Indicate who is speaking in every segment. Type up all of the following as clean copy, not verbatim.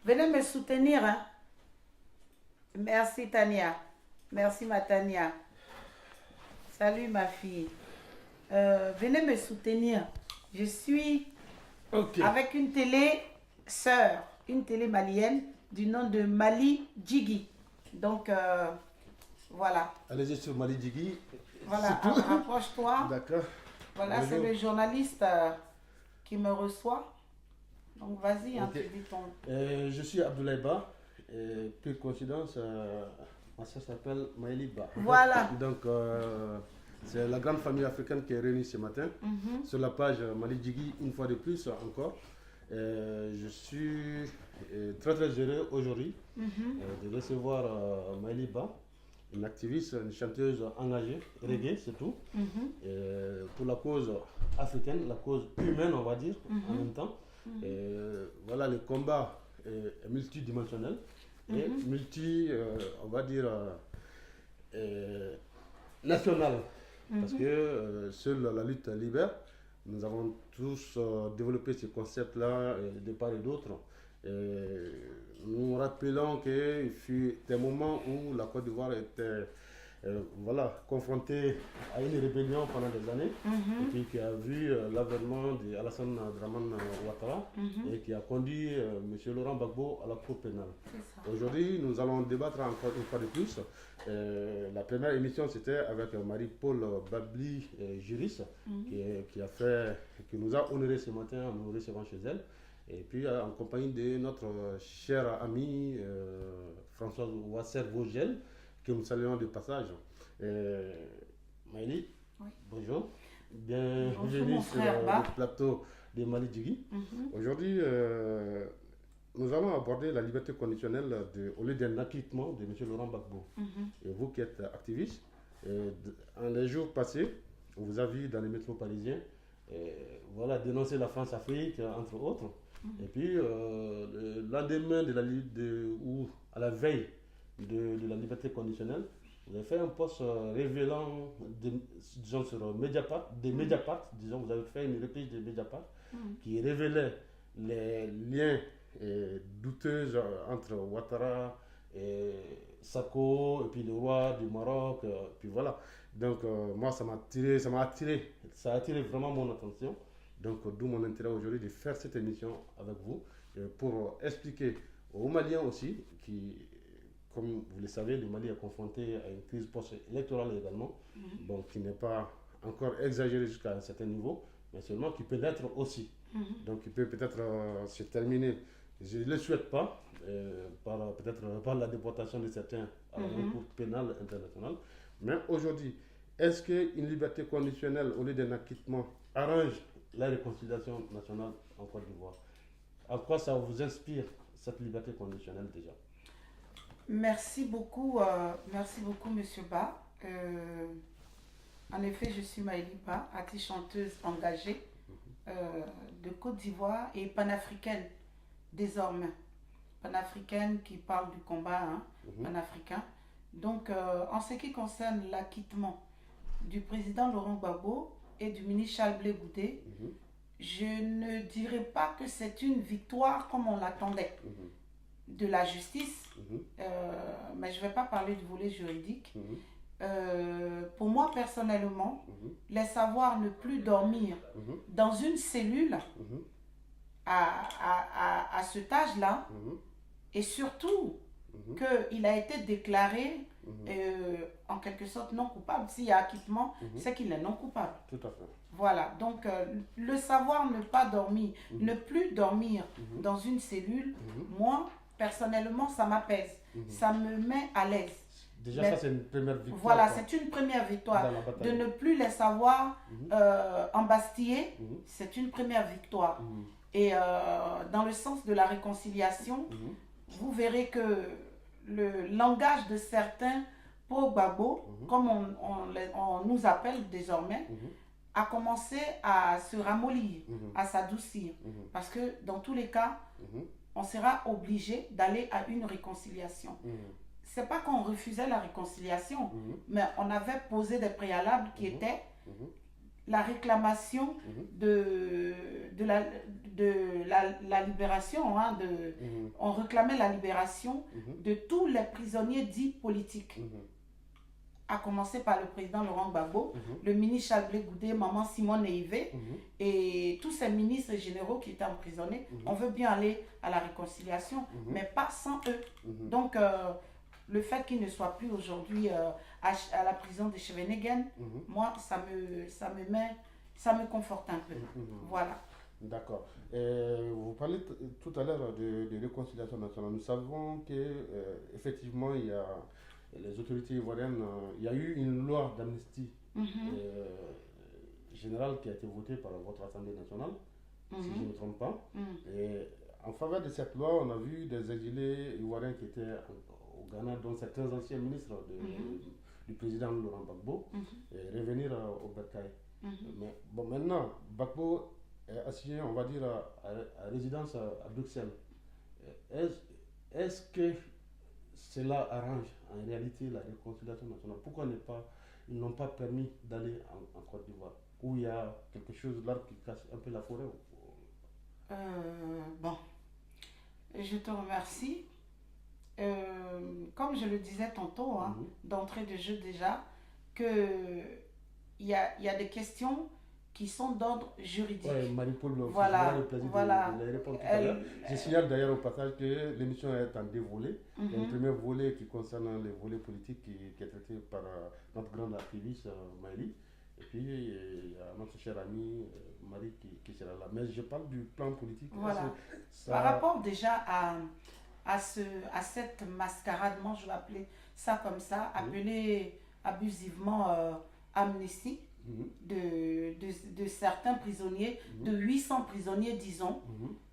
Speaker 1: Venez me soutenir. Hein. Merci Tania. Merci ma Tania. Salut ma fille. Venez me soutenir. Je suis
Speaker 2: Ok.
Speaker 1: avec une télé sœur, une télé malienne du nom de Mali Djigui. Donc voilà.
Speaker 2: Allez-y sur Mali Djigui.
Speaker 1: Voilà,
Speaker 2: C'est tout.
Speaker 1: rapproche-toi.
Speaker 2: D'accord.
Speaker 1: Voilà, c'est
Speaker 2: Bonjour.
Speaker 1: le journaliste qui me reçoit. Donc vas-y, hein,
Speaker 2: Ok.
Speaker 1: tu dis ton...
Speaker 2: Je suis Abdoulaye Ba. Puis coïncidence, ma soeur s'appelle Maëli Ba.
Speaker 1: Voilà.
Speaker 2: Donc, c'est la grande famille africaine qui est réunie ce matin sur la page Mali Djigui, une fois de plus encore. Je suis très très heureux aujourd'hui de recevoir Maëli Ba, une activiste, une chanteuse engagée, reggae, c'est tout, pour la cause africaine, la cause humaine, on va dire, en même temps. Voilà, le combat est multidimensionnel et on va dire, national. Parce que seule la lutte libère. Nous avons tous développé ce concept-là de part et d'autre. Nous rappelons qu'il fut des moments où la Côte d'Ivoire était voilà, confrontée à une rébellion pendant des années, et puis qui a vu l'avènement d'Alassane Draman Ouattara et qui a conduit M. Laurent Gbagbo à la Cour pénale. Aujourd'hui, nous allons débattre encore une fois de plus. La première émission, c'était avec Marie-Paul Babli, juriste, qui nous a honoré ce matin en nous recevant chez elle. Et puis en compagnie de notre cher ami François Wasser-Vogel, que nous saluons de passage. Maëli,
Speaker 1: Oui.
Speaker 2: Bonjour. Bienvenue sur le plateau de Mali Djigui. Aujourd'hui, nous allons aborder la liberté conditionnelle au lieu d'un acquittement de M. Laurent Gbagbo. Et vous qui êtes activiste, en les jours passés, on vous a vu dans les métros parisiens voilà, dénoncer la France-Afrique, entre autres. Et puis, le lendemain de la ou à la veille de la liberté conditionnelle, vous avez fait un post révélant, disons, sur Mediapart, disons, vous avez fait une reprise de Mediapart qui révélait les liens douteux entre Ouattara et Sako, et puis le roi du Maroc, puis voilà. Donc, moi, ça a attiré vraiment mon attention. Donc, d'où mon intérêt aujourd'hui de faire cette émission avec vous pour expliquer aux Maliens aussi, qui, comme vous le savez, le Mali est confronté à une crise post-électorale également, donc qui n'est pas encore exagérée jusqu'à un certain niveau, mais seulement qui peut l'être aussi. Donc, qui peut peut-être se terminer, je ne le souhaite pas, peut-être par la déportation de certains à la Cour pénale internationale. Mais aujourd'hui, est-ce qu'une liberté conditionnelle au lieu d'un acquittement arrange la réconciliation nationale en Côte d'Ivoire? À quoi ça vous inspire, cette liberté conditionnelle déjà?
Speaker 1: Merci beaucoup, Monsieur Ba. En effet, je suis Maëli Ba, artiste chanteuse engagée de Côte d'Ivoire et panafricaine désormais. Panafricaine qui parle du combat panafricain. Donc, en ce qui concerne l'acquittement du président Laurent Gbagbo et du ministre Charles Blé Goudé, je ne dirais pas que c'est une victoire comme on l'attendait de la justice, mais je ne vais pas parler du volet juridique. Pour moi personnellement, les savoir ne plus dormir dans une cellule à cet âge-là, et surtout qu'il a été déclaré en quelque sorte non coupable. S'il y a acquittement, c'est qu'il est non coupable.
Speaker 2: Tout à fait.
Speaker 1: Voilà, donc le savoir ne pas dormir, ne plus dormir dans une cellule, moi personnellement ça m'apaise, ça me met à l'aise.
Speaker 2: Déjà, ça c'est une première victoire.
Speaker 1: Voilà, c'est une première victoire. De ne plus les savoir embastiller, c'est une première victoire. Et dans le sens de la réconciliation, vous verrez que le langage de certains pour Gbagbo, comme on nous appelle désormais, a commencé à se ramollir, à s'adoucir. Parce que dans tous les cas, on sera obligé d'aller à une réconciliation. C'est pas qu'on refusait la réconciliation, mais on avait posé des préalables qui étaient la réclamation de la libération, hein, on réclamait la libération de tous les prisonniers dits politiques. À commencer par le président Laurent Gbagbo, le ministre Charles Blé Goudé, maman Simone Eivé, et tous ces ministres généraux qui étaient emprisonnés. On veut bien aller à la réconciliation, mais pas sans eux. Donc, le fait qu'ils ne soient plus aujourd'hui à la prison de Scheveningen, moi, ça me conforte un peu. Voilà.
Speaker 2: D'accord. Vous parlez tout à l'heure de réconciliation nationale. Nous savons qu'effectivement, il y a les autorités ivoiriennes, il y a eu une loi d'amnistie générale qui a été votée par votre Assemblée nationale, si je ne me trompe pas. Et en faveur de cette loi, on a vu des exilés ivoiriens qui étaient au Ghana, dont certains anciens ministres du président Laurent Gbagbo, revenir au Bercail. Mais bon, maintenant, Gbagbo est assigné, on va dire, à résidence à Bruxelles. Est-ce que cela arrange en réalité la réconciliation nationale? Pourquoi ils n'ont pas permis d'aller en Côte d'Ivoire, où il y a quelque chose là qui cache un peu la forêt?
Speaker 1: Bon, je te remercie. Comme je le disais tantôt, d'entrée de jeu déjà, qu'il y a des questions qui sont d'ordre juridique.
Speaker 2: Oui, Marie-Paul,
Speaker 1: voilà,
Speaker 2: le plaisir de les répondre tout à l'heure. Je signale d'ailleurs au passage que l'émission est en 2 volets. Il y a un premier volet qui concerne les volets politiques qui est traité par notre grande activiste Maëlie. Et puis il y a notre chère amie Marie qui sera là. Mais je parle du plan politique.
Speaker 1: Voilà. Par rapport déjà à cette mascarade, moi je vais appeler ça comme ça, appelée abusivement amnistie. De certains prisonniers, de 800 prisonniers disons,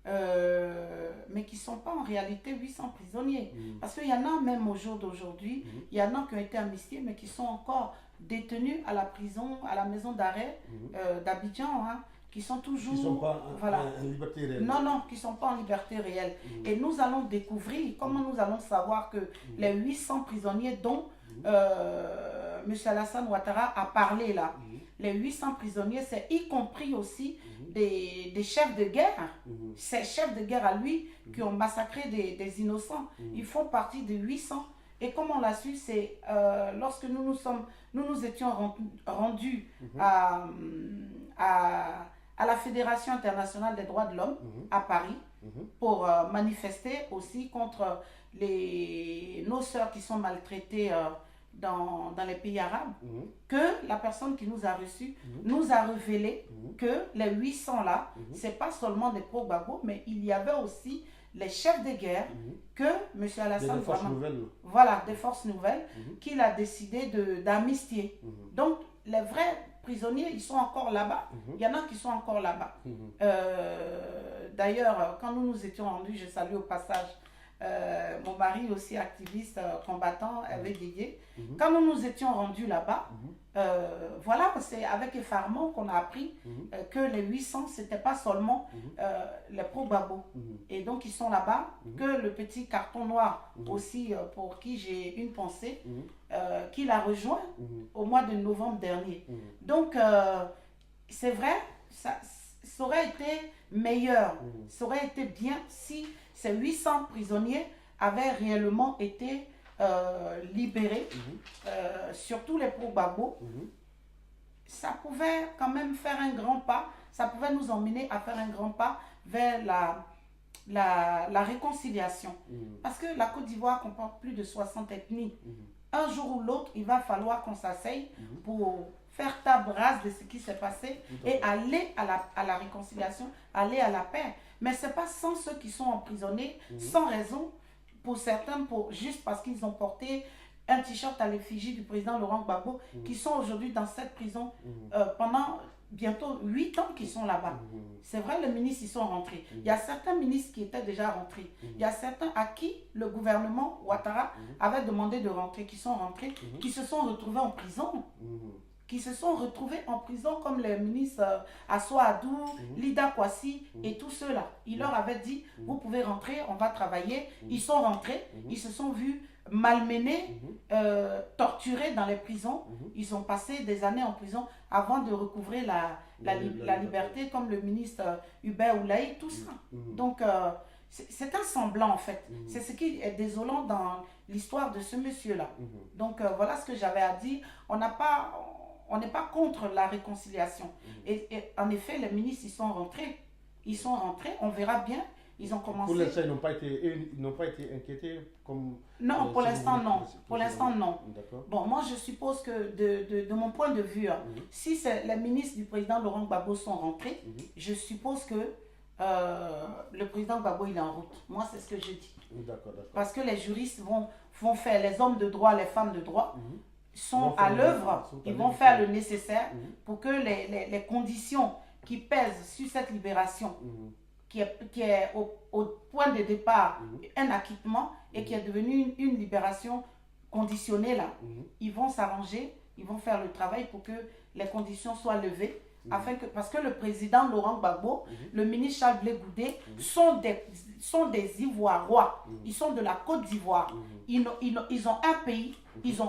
Speaker 1: mais qui ne sont pas en réalité 800 prisonniers. Parce qu'il y en a même au jour d'aujourd'hui, il y en a qui ont été amnistiés, mais qui sont encore détenus à la prison, à la maison d'arrêt d'Abidjan, qui sont toujours...
Speaker 2: Qui ne sont pas en liberté réelle.
Speaker 1: Non, qui ne sont pas en liberté réelle. Et nous allons découvrir, comment nous allons savoir que les 800 prisonniers dont M. Alassane Ouattara a parlé là, les 800 prisonniers, c'est y compris aussi des chefs de guerre. Ces chefs de guerre à lui qui ont massacré des innocents. Ils font partie des 800. Et comme on l'a su, c'est lorsque nous nous étions rendus à la Fédération internationale des droits de l'homme à Paris pour manifester aussi contre nos sœurs qui sont maltraitées dans les pays arabes, que la personne qui nous a reçus nous a révélé que les 800 là, c'est pas seulement des pro-Gbagbo, mais il y avait aussi les chefs de guerre que M. Alassane, des forces nouvelles, qu'il a décidé d'amnistier. Donc les vrais prisonniers, ils sont encore là-bas. Il y en a qui sont encore là-bas. D'ailleurs, quand nous nous étions rendus, je salue au passage mon mari aussi activiste, combattant, avait dédié. Quand nous nous étions rendus là-bas, voilà, c'est avec effarement qu'on a appris que les 800, c'était pas seulement les pro-Gbagbo. Et donc ils sont là-bas, que le petit carton noir aussi, pour qui j'ai une pensée, qu'il a rejoint au mois de novembre dernier. Donc c'est vrai, ça aurait été meilleur, ça aurait été bien si ces 800 prisonniers avaient réellement été libérés, surtout les pro-Gbagbo. Ça pouvait quand même faire un grand pas, ça pouvait nous emmener à faire un grand pas vers la réconciliation. Parce que la Côte d'Ivoire comporte plus de 60 ethnies. Un jour ou l'autre, il va falloir qu'on s'asseye pour faire table rase de ce qui s'est passé et aller à la réconciliation, aller à la paix. Mais ce n'est pas sans ceux qui sont emprisonnés, sans raison, pour certains, juste parce qu'ils ont porté un t-shirt à l'effigie du président Laurent Gbagbo, qui sont aujourd'hui dans cette prison pendant bientôt 8 ans qu'ils sont là-bas. C'est vrai, les ministres, ils sont rentrés. Il y a certains ministres qui étaient déjà rentrés. Il y a certains à qui le gouvernement Ouattara avait demandé de rentrer, qui sont rentrés, qui se sont retrouvés en prison. qui se sont retrouvés en prison, comme le ministre Assou Adou, Lida Kwasi et tous ceux-là. Il leur avait dit, vous pouvez rentrer, on va travailler. Ils sont rentrés, ils se sont vus malmenés, torturés dans les prisons. Ils ont passé des années en prison avant de recouvrer la liberté, comme le ministre Hubert Oulaï, tout ça. Donc, c'est un semblant en fait. C'est ce qui est désolant dans l'histoire de ce monsieur-là. Donc, voilà ce que j'avais à dire. On n'est pas contre la réconciliation. Et en effet, les ministres, ils sont rentrés. Ils sont rentrés, on verra bien. Ils ont commencé...
Speaker 2: Pour l'instant, ils n'ont pas été inquiétés comme...
Speaker 1: Non, pour l'instant, non. Pour l'instant, non.
Speaker 2: Bon,
Speaker 1: moi, je suppose que de mon point de vue, si les ministres du président Laurent Gbagbo sont rentrés, je suppose que le président Gbagbo, il est en route. Moi, c'est ce que je dis. Parce que les juristes vont faire, les hommes de droit, les femmes de droit, sont à l'œuvre, ils vont faire le nécessaire pour que les conditions qui pèsent sur cette libération, qui est au point de départ un acquittement et qui est devenu une libération conditionnée là, ils vont s'arranger, ils vont faire le travail pour que les conditions soient levées. Parce que le président Laurent Gbagbo, le ministre Charles Blé Goudé sont des Ivoirois. Ils sont de la Côte d'Ivoire. Ils ont un pays, ils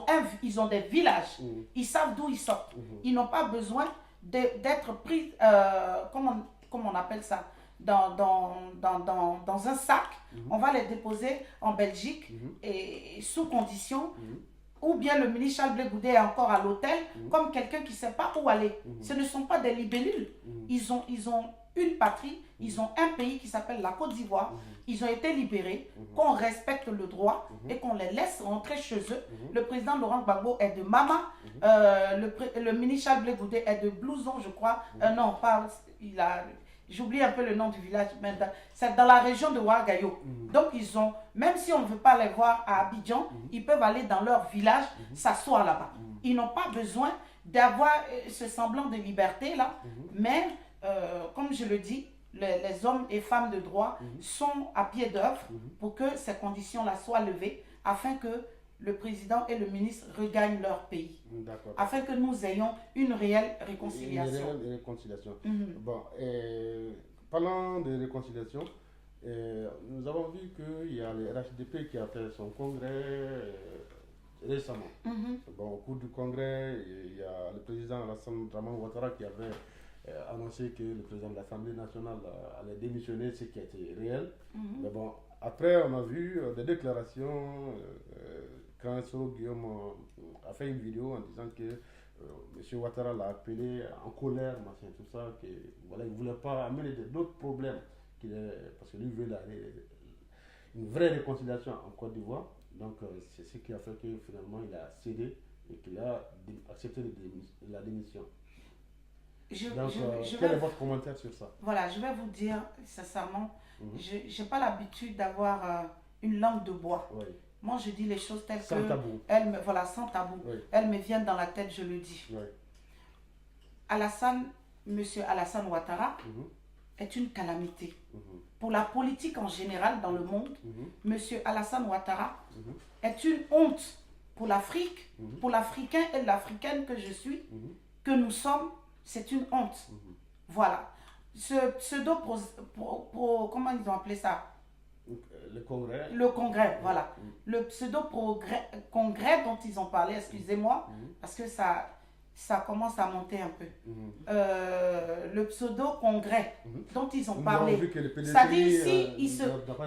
Speaker 1: ont des villages. Ils savent d'où ils sortent. Ils n'ont pas besoin d'être pris, comment on appelle ça, dans un sac. On va les déposer en Belgique et sous condition. Ou bien le ministre Charles Blé Goudé est encore à l'hôtel, comme quelqu'un qui ne sait pas où aller. Ce ne sont pas des libellules. Ils ont une patrie, ils ont un pays qui s'appelle la Côte d'Ivoire. Ils ont été libérés, qu'on respecte le droit et qu'on les laisse rentrer chez eux. Le président Laurent Gbagbo est de Mama, le ministre Charles Blé Goudé est de Blouson, je crois. Non, pas, j'oublie un peu le nom du village, mais c'est dans la région de Ouagayo. Donc, ils ont, même si on ne veut pas les voir à Abidjan, ils peuvent aller dans leur village, s'asseoir là-bas. Ils n'ont pas besoin d'avoir ce semblant de liberté là, mais comme je le dis, les hommes et femmes de droit sont à pied d'œuvre pour que ces conditions-là soient levées, afin que le président et le ministre regagnent leur pays, afin que nous ayons une réelle réconciliation.
Speaker 2: Une réelle réconciliation. Bon, parlant de réconciliation, nous avons vu qu'il y a le RHDP qui a fait son congrès récemment. Bon, au cours du congrès, il y a le président Alassane Ouattara qui avait annoncé que le président de l'Assemblée nationale allait démissionner, ce qui a été réel. Mais bon, après, on a vu des déclarations quand Soro Guillaume a fait une vidéo en disant que M. Ouattara l'a appelé en colère, machin, tout ça, que voilà, il ne voulait pas amener d'autres problèmes, parce que lui veut une vraie réconciliation en Côte d'Ivoire. Donc c'est ce qui a fait que finalement il a cédé et qu'il a accepté la démission. Quel est votre commentaire sur ça?
Speaker 1: Voilà, je vais vous dire sincèrement, je n'ai pas l'habitude d'avoir une langue de bois. Moi, je dis les choses telles
Speaker 2: sans tabou.
Speaker 1: Voilà, sans tabou. Elles me viennent dans la tête, je le dis. Monsieur Alassane Ouattara est une calamité. Pour la politique en général dans le monde, monsieur Alassane Ouattara est une honte pour l'Afrique, pour l'Africain et l'Africaine que je suis, que nous sommes, c'est une honte. Voilà. Ce pseudo, comment ils ont appelé ça? Le congrès, voilà. Le pseudo-congrès dont ils ont parlé, excusez-moi, parce que ça commence à monter un peu. Le pseudo-congrès dont ils ont parlé. C'est-à-dire ici,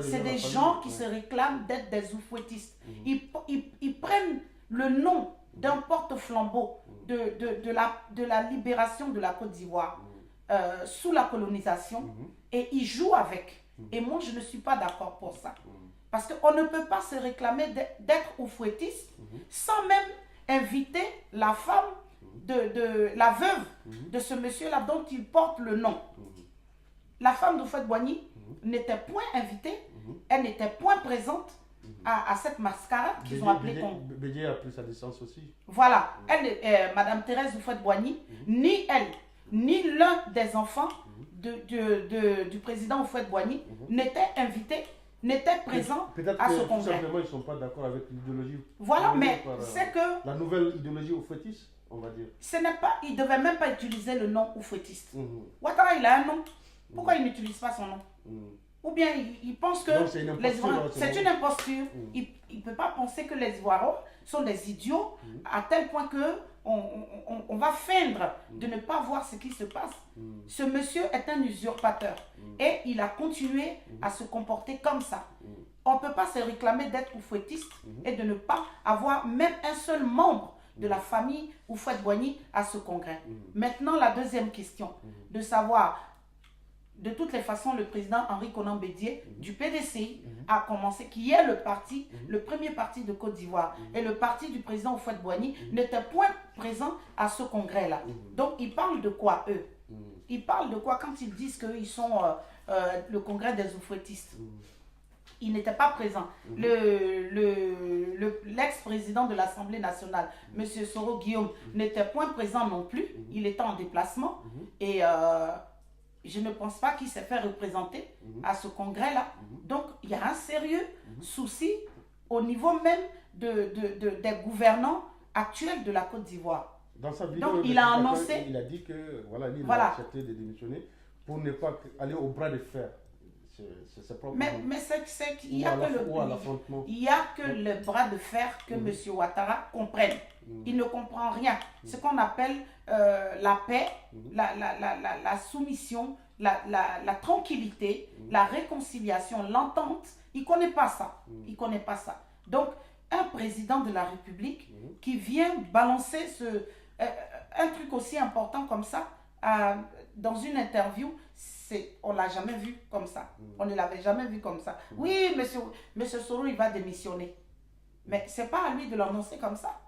Speaker 1: c'est des gens qui se réclament d'être des oufouettistes. Ils prennent le nom d'un porte-flambeau de la libération de la Côte d'Ivoire sous la colonisation et ils jouent avec. Et moi, je ne suis pas d'accord pour ça. Parce qu'on ne peut pas se réclamer d'être oufouettiste sans même inviter la femme, la veuve de ce monsieur-là dont il porte le nom. La femme d'Houphouët-Boigny n'était point invitée, elle n'était point présente à cette mascarade qu'ils ont appelée Congo.
Speaker 2: Bédié a pris sa distance aussi.
Speaker 1: Voilà, Madame Thérèse Houphouët-Boigny, ni elle, ni l'un des enfants du président Houphouët-Boigny n'était invité, n'était présent. à ce congrès.
Speaker 2: Tout simplement, ils ne sont pas d'accord avec l'idéologie.
Speaker 1: Voilà, mais c'est que...
Speaker 2: La nouvelle idéologie oufouettiste, on va dire.
Speaker 1: Ce n'est pas... Il ne devait même pas utiliser le nom oufouettiste. Ouattara, il a un nom. Pourquoi il n'utilise pas son nom? Ou bien il pense que
Speaker 2: c'est une
Speaker 1: imposture. Il ne peut pas penser que les Ivoiriens sont des idiots à tel point que on va feindre de ne pas voir ce qui se passe. Ce monsieur est un usurpateur et il a continué à se comporter comme ça. On ne peut pas se réclamer d'être oufouettiste et de ne pas avoir même un seul membre de la famille Houphouët-Boigny à ce congrès. Maintenant, la deuxième question, de savoir... De toutes les façons, le président Henri Konan Bédié du PDCI a commencé, qui est le parti, le premier parti de Côte d'Ivoire, et le parti du président Houphouët-Boigny n'était point présent à ce congrès-là. Donc, ils parlent de quoi, eux? Ils parlent de quoi quand ils disent qu'ils sont le congrès des oufouettistes? Ils n'étaient pas présents. L'ex-président de l'Assemblée nationale, M. Soro Guillaume, n'était point présent non plus. Il était en déplacement. Et... je ne pense pas qu'il s'est fait représenter à ce congrès-là. Donc, il y a un sérieux souci au niveau même des gouvernants actuels de la Côte d'Ivoire.
Speaker 2: Dans sa vidéo,
Speaker 1: donc, il a annoncé...
Speaker 2: Il a dit que il a accepté de démissionner pour ne pas aller au bras de fer.
Speaker 1: Mais c'est qu'il n'y a que le bras de fer que M. Ouattara comprenne. Il ne comprend rien. Ce qu'on appelle la paix, la soumission, la tranquillité, la réconciliation, l'entente, il ne connaît pas ça. Il ne connaît pas ça. Donc, un président de la République qui vient balancer un truc aussi important comme ça dans une interview, on ne l'a jamais vu comme ça. On ne l'avait jamais vu comme ça. Oui, monsieur Soro, il va démissionner. Mais ce n'est pas à lui de l'annoncer comme ça.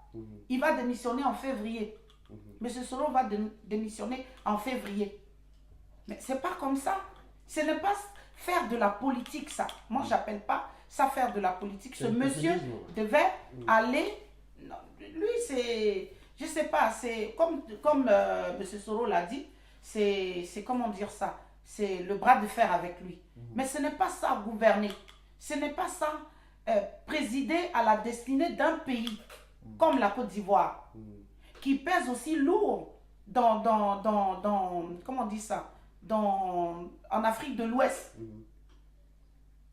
Speaker 1: Il va démissionner en février. Monsieur Soro va démissionner en février. Mais ce n'est pas comme ça. Ce n'est pas faire de la politique, ça. Moi, je n'appelle pas ça faire de la politique. Ce monsieur devait aller... Non, lui, c'est... Je ne sais pas, c'est comme monsieur Soro l'a dit, c'est comment dire ça? C'est le bras de fer avec lui. Mais ce n'est pas ça, gouverner. Ce n'est pas ça, présider à la destinée d'un pays comme la Côte d'Ivoire, qui pèse aussi lourd comment on dit ça, en Afrique de l'Ouest,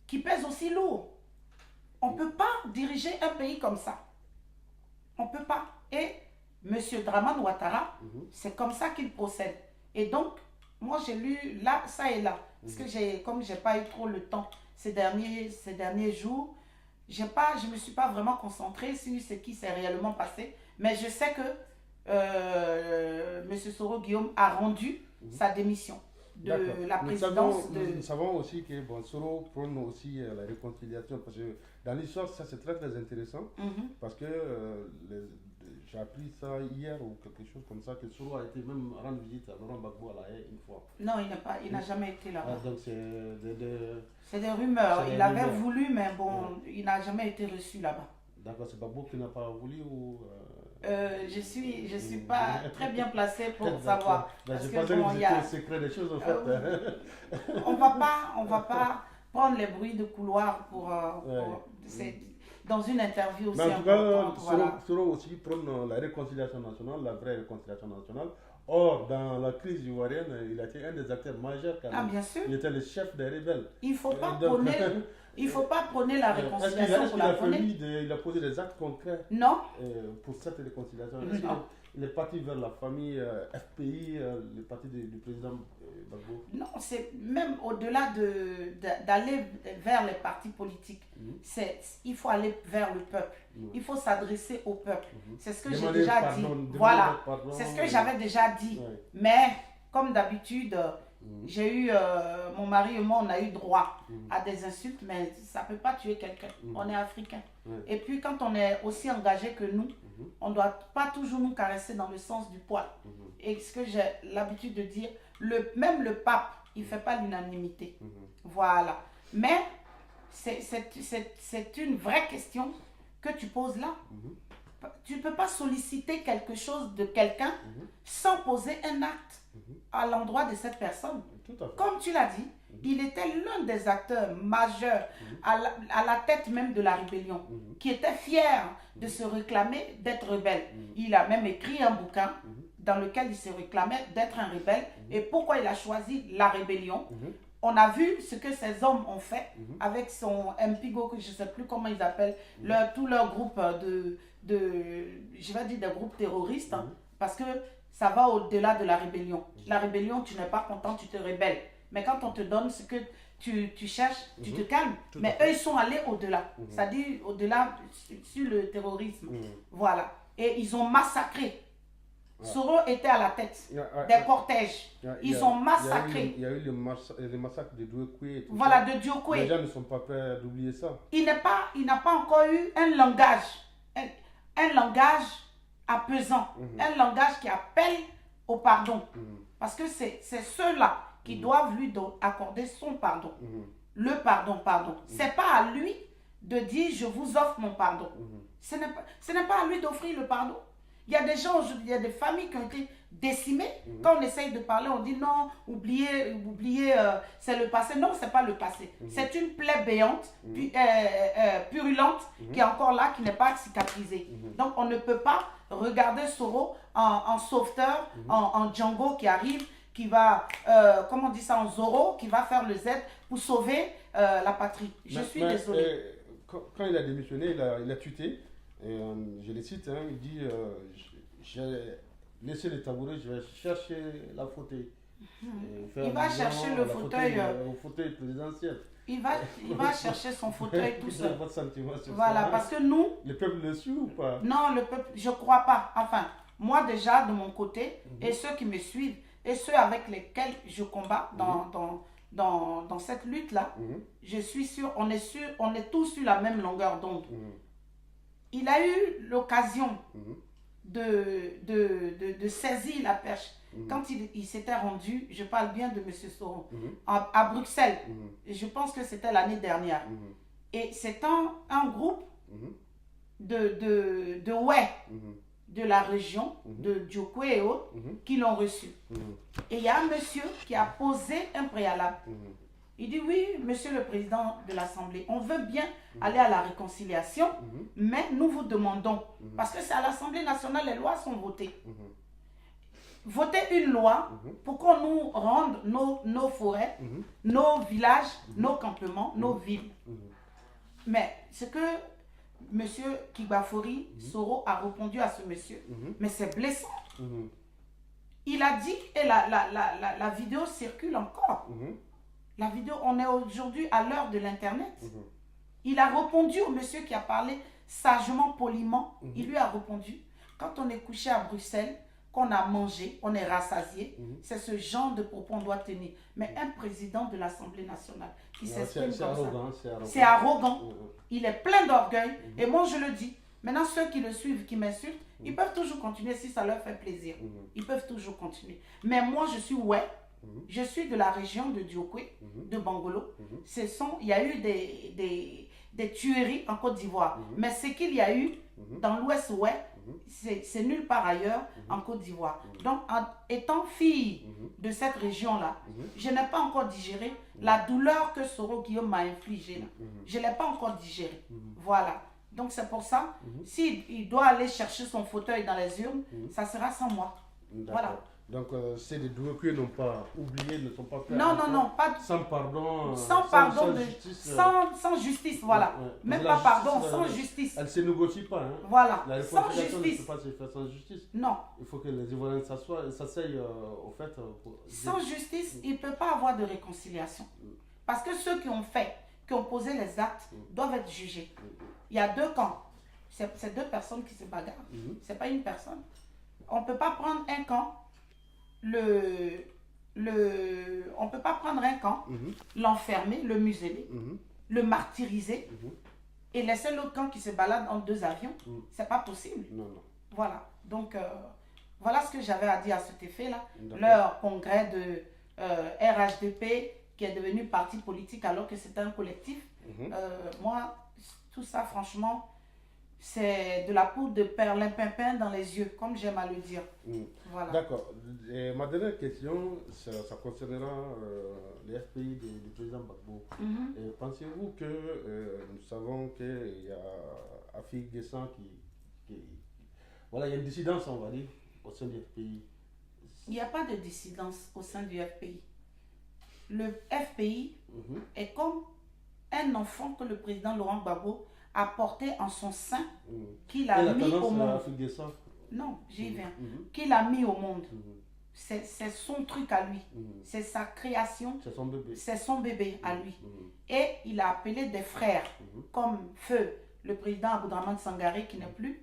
Speaker 1: qui pèse aussi lourd. On ne peut pas diriger un pays comme ça. On ne peut pas. Et M. Dramane Ouattara, c'est comme ça qu'il procède. Et donc, moi, j'ai lu là, ça et là. Parce que comme je n'ai pas eu trop le temps ces derniers jours, je ne me suis pas vraiment concentrée sur ce qui s'est réellement passé. Mais je sais que M. Soro Guillaume a rendu sa démission de la présidence.
Speaker 2: Nous savons aussi que Soro prône aussi la réconciliation. Parce que dans l'histoire, ça c'est très très intéressant. Parce que j'ai appris ça hier ou quelque chose comme ça, que Soro a été même rendre visite à Laurent Gbagbo à La Haye une fois.
Speaker 1: Non, il n'a jamais été là-bas.
Speaker 2: Donc
Speaker 1: c'est des rumeurs. Il avait voulu, mais bon, il n'a jamais été reçu là-bas.
Speaker 2: D'accord, c'est Gbagbo qui n'a pas voulu ou...
Speaker 1: Je suis pas très bien placée pour savoir.
Speaker 2: Parce que bon, il y a le secret des choses en fait.
Speaker 1: On va pas prendre les bruits de couloir pour dans une interview aussi importante.
Speaker 2: En tout cas, Soro aussi prône la réconciliation nationale, la vraie réconciliation nationale. Or, dans la crise ivoirienne, il a été un des acteurs majeurs.
Speaker 1: Bien sûr.
Speaker 2: Il était le chef des rebelles.
Speaker 1: Il ne faut pas prôner la réconciliation pour la prôner.
Speaker 2: Il a posé des actes concrets.
Speaker 1: Non.
Speaker 2: Pour cette réconciliation. Est-ce qu'il est parti vers la famille FPI, le parti du président Gbagbo?
Speaker 1: Non, c'est même au-delà d'aller vers les partis politiques. Il faut aller vers le peuple. Il faut s'adresser au peuple. C'est ce que j'ai déjà dit. Voilà, c'est ce que j'avais déjà dit. Mais, comme d'habitude, j'ai eu, mon mari et moi, on a eu droit à des insultes, mais ça ne peut pas tuer quelqu'un. On est africain. Et puis, quand on est aussi engagé que nous, on ne doit pas toujours nous caresser dans le sens du poil. Et ce que j'ai l'habitude de dire, même le pape, il ne fait pas l'unanimité. Voilà. Mais c'est une vraie question que tu poses là. Tu ne peux pas solliciter quelque chose de quelqu'un sans poser un acte à l'endroit de cette personne. Comme tu l'as dit, Il était l'un des acteurs majeurs à la tête même de la rébellion, qui était fier de se réclamer d'être rebelle. Il a même écrit un bouquin dans lequel il se réclamait d'être un rebelle et pourquoi il a choisi la rébellion. On a vu ce que ces hommes ont fait avec son MPIGO, que je ne sais plus comment ils appellent, tout leur groupe je vais dire des groupes terroristes, parce que ça va au-delà de la rébellion. La rébellion, tu n'es pas content, tu te rebelles. Mais quand on te donne ce que tu cherches, tu te calmes. Mais eux, ils sont allés au-delà. C'est-à-dire au-delà sur le terrorisme. Voilà. Et ils ont massacré. Soro était à la tête des cortèges. Ils ont massacré.
Speaker 2: Il y a eu le massacre de Diokwe.
Speaker 1: Voilà, de Diokwe.
Speaker 2: Les gens ne sont pas prêts d'oublier ça.
Speaker 1: Il n'a pas encore eu un langage. Un langage apaisant. Un langage qui appelle au pardon. Parce que c'est ceux-là qui doivent lui accorder son pardon. Le pardon. C'est pas à lui de dire je vous offre mon pardon. Ce n'est pas à lui d'offrir le pardon. Il y a des gens, il y a des familles qui ont été décimées. Quand on essaye de parler, on dit non, oubliez, c'est le passé. Non, c'est pas le passé. C'est une plaie béante, purulente, qui est encore là, qui n'est pas cicatrisée. Donc on ne peut pas regarder Soro en sauveteur, en Django qui arrive, qui va, comment on dit ça, en Zorro, qui va faire le Z pour sauver la patrie. Je suis désolée.
Speaker 2: Quand il a démissionné, il a tweeté. Et, je le cite, il dit j'ai laissé le tabouret, je vais chercher la fauteuil.
Speaker 1: Il va chercher le fauteuil.
Speaker 2: Au fauteuil présidentiel.
Speaker 1: Il va chercher son fauteuil tout seul.
Speaker 2: Votre sentiment sur
Speaker 1: voilà,
Speaker 2: ça,
Speaker 1: parce que nous...
Speaker 2: Le peuple le suit ou pas?
Speaker 1: Non, le peuple, je ne crois pas. Enfin, moi déjà, de mon côté, et ceux qui me suivent, et ceux avec lesquels je combats dans cette lutte-là, je suis sûr, on est tous sur la même longueur d'onde. Il a eu l'occasion de saisir la perche. Quand il s'était rendu, je parle bien de M. Soro, à Bruxelles, et je pense que c'était l'année dernière. Et c'est un groupe de ouais, de la région, de Diokwe et autres, qui l'ont reçu. Et il y a un monsieur qui a posé un préalable. Il dit oui, monsieur le président de l'Assemblée, on veut bien aller à la réconciliation, mais nous vous demandons, parce que c'est à l'Assemblée nationale, les lois sont votées. Votez une loi pour qu'on nous rende nos forêts, nos villages, nos campements, nos villes. Mais ce que monsieur Kibafori Soro a répondu à ce monsieur, mais c'est blessant. Il a dit, et la vidéo circule encore. La vidéo, on est aujourd'hui à l'heure de l'Internet. Il a répondu au monsieur qui a parlé sagement, poliment. Il lui a répondu, quand on est couché à Bruxelles, qu'on a mangé, on est rassasié, c'est ce genre de propos qu'on doit tenir. Mais un président de l'Assemblée nationale qui s'exprime comme ça, c'est arrogant. Il est plein d'orgueil. Et moi, je le dis. Maintenant, ceux qui le suivent, qui m'insultent, ils peuvent toujours continuer si ça leur fait plaisir. Ils peuvent toujours continuer. Mais moi, je suis je suis de la région de Diokwe, de Bangolo. Il y a eu des tueries en Côte d'Ivoire. Mais ce qu'il y a eu dans l'Ouest, c'est nulle part ailleurs en Côte d'Ivoire. Donc, en étant fille de cette région-là, je n'ai pas encore digéré la douleur que Soro Guillaume m'a infligée. Je ne l'ai pas encore digérée. Voilà. Donc, c'est pour ça, s'il doit aller chercher son fauteuil dans les urnes, ça sera sans moi. Voilà.
Speaker 2: Donc, c'est des Diokwe n'ont pas oublié, ne sont pas faits.
Speaker 1: Non, pas
Speaker 2: sans pardon.
Speaker 1: Sans justice, voilà. Même pas pardon, sans justice.
Speaker 2: Elle ne se négocie pas.
Speaker 1: Voilà.
Speaker 2: La réconciliation ne peut pas se faire sans justice.
Speaker 1: Non.
Speaker 2: Il faut que les Ivoiriens s'asseyent au fait.
Speaker 1: Sans justice, il ne peut pas avoir de réconciliation. Parce que ceux qui ont posé les actes, doivent être jugés. Il y a deux camps. C'est deux personnes qui se bagarrent. Ce n'est pas une personne. On ne peut pas prendre un camp. On ne peut pas prendre un camp, l'enfermer, le museler, le martyriser et laisser l'autre camp qui se balade en deux avions. C'est pas possible.
Speaker 2: Non.
Speaker 1: Voilà. Donc, voilà ce que j'avais à dire à cet effet-là. Leur congrès de RHDP qui est devenu parti politique alors que c'était un collectif. Moi, tout ça, franchement, c'est de la poudre de perlimpinpin dans les yeux, comme j'aime à le dire.
Speaker 2: Voilà. D'accord. Ma dernière question, ça concernera les FPI du président Gbagbo. Pensez-vous que nous savons qu'il y a Afik Guessan voilà, il y a une dissidence, on va dire, au sein du FPI.
Speaker 1: Il n'y a pas de dissidence au sein du FPI. Le FPI est comme un enfant que le président Laurent Gbagbo a porté en son sein, qu'il a mis au monde. Non, j'y viens. Qu'il a mis au monde. C'est son truc à lui. C'est sa création.
Speaker 2: C'est son bébé.
Speaker 1: C'est son bébé à lui. Et il a appelé des frères, comme Feu, le président Aboudraman Sangaré qui n'est plus.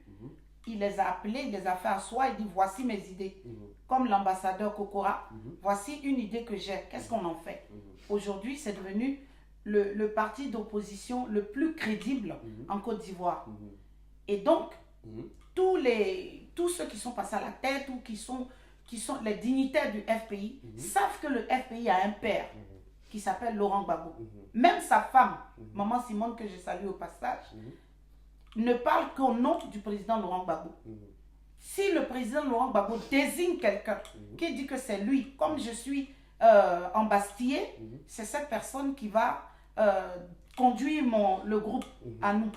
Speaker 1: Il les a appelés, il les a fait asseoir et dit voici mes idées. Comme l'ambassadeur Kokora, voici une idée que j'ai. Qu'est-ce qu'on en fait? Aujourd'hui, c'est devenu le parti d'opposition le plus crédible en Côte d'Ivoire. Et donc, tous ceux qui sont passés à la tête ou qui sont les dignitaires du FPI savent que le FPI a un père qui s'appelle Laurent Gbagbo. Même sa femme, Maman Simone, que je salue au passage, ne parle qu'au nom du président Laurent Gbagbo. Si le président Laurent Gbagbo désigne quelqu'un qui dit que c'est lui, comme je suis embastillé, c'est cette personne qui va conduire le groupe à nous.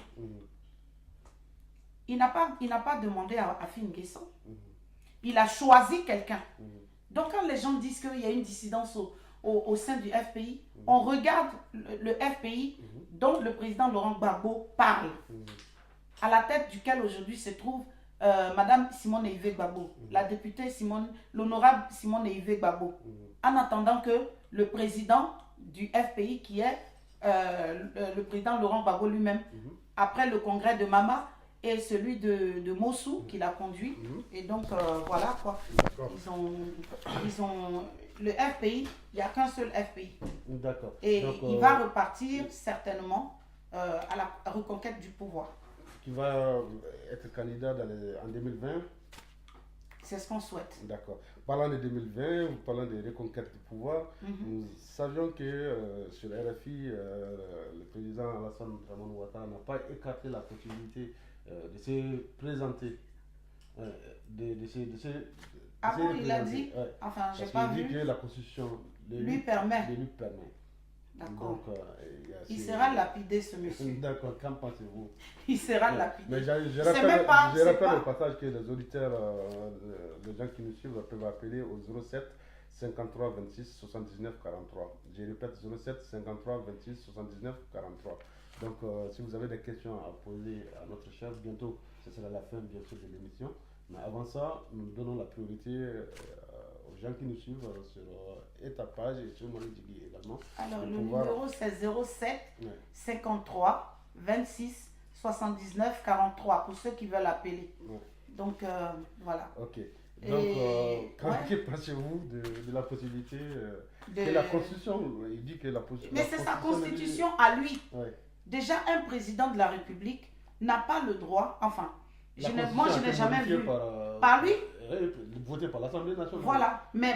Speaker 1: Il n'a pas demandé à Afik Guessan. Il a choisi quelqu'un. Donc quand les gens disent qu'il y a une dissidence au sein du FPI, on regarde le FPI dont le président Laurent Gbagbo parle, à la tête duquel aujourd'hui se trouve Madame Simone Eivée Gbagbo, la députée l'honorable Simone Eivée Gbagbo, en attendant que le président du FPI, qui est le président Laurent Gbagbo lui-même, après le congrès de Mama et celui de Mossou qu'il a conduit, et donc voilà quoi, ils ont le FPI, il n'y a qu'un seul FPI.
Speaker 2: D'accord.
Speaker 1: Et donc, il va repartir certainement à la reconquête du pouvoir.
Speaker 2: Qui va être candidat en 2020.
Speaker 1: C'est ce qu'on souhaite.
Speaker 2: D'accord. Parlant de 2020, ou parlant de reconquête du pouvoir, nous savions que sur RFI, le président Alassane Dramane Ouattara n'a pas écarté la possibilité de se présenter.
Speaker 1: Il a dit, enfin, j'ai pas vu.
Speaker 2: Il dit que la Constitution
Speaker 1: lui permet. D'accord. Il sera lapidé, ce monsieur.
Speaker 2: D'accord, qu'en pensez-vous?
Speaker 1: Il sera lapidé.
Speaker 2: Mais je rappelle au passage que les auditeurs, les gens qui nous suivent, peuvent appeler au 07 53 26 79 43. Je répète, 07 53 26 79 43. Donc, si vous avez des questions à poser à notre chef, bientôt, ce sera la fin, bien sûr, de l'émission. Mais avant ça, nous donnons la priorité aux gens qui nous suivent sur ta page et sur Monidjigui également.
Speaker 1: Alors, le numéro, c'est 07 53 26 79 43 pour ceux qui veulent appeler. Donc, voilà.
Speaker 2: Ok. Donc, que pensez-vous de la possibilité que la Constitution, il dit que la Constitution...
Speaker 1: Mais c'est sa Constitution à lui. Déjà, un président de la République n'a pas le droit, enfin, moi je n'ai jamais vu par lui.
Speaker 2: Voté par l'Assemblée nationale.
Speaker 1: Voilà, mais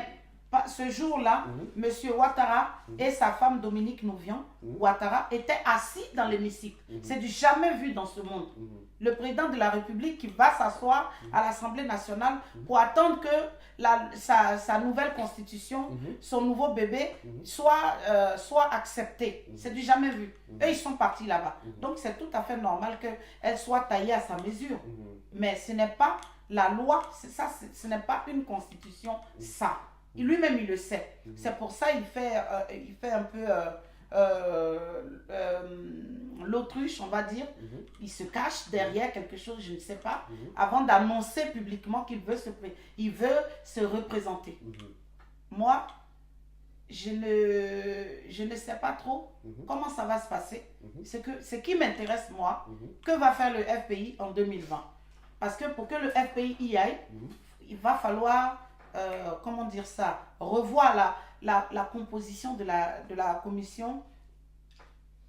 Speaker 1: ce jour-là, M. Ouattara et sa femme Dominique Nouvian, Ouattara, étaient assis dans l'hémicycle. C'est du jamais vu dans ce monde. Le président de la République qui va s'asseoir à l'Assemblée nationale pour attendre que sa nouvelle constitution, son nouveau bébé, soit accepté. C'est du jamais vu. Eux, ils sont partis là-bas. Donc, c'est tout à fait normal qu'elle soit taillée à sa mesure. Mais ce n'est pas la loi, ce n'est pas une constitution, ça. Lui-même, il le sait. C'est pour ça qu'il fait un peu l'autruche, on va dire. Il se cache derrière quelque chose, je ne sais pas, avant d'annoncer publiquement qu'il veut se représenter. Moi, je ne sais pas trop comment ça va se passer. Ce qui m'intéresse, moi, que va faire le FPI en 2020? Parce que pour que le FPI y aille, il va falloir, comment dire ça, revoir la composition de la commission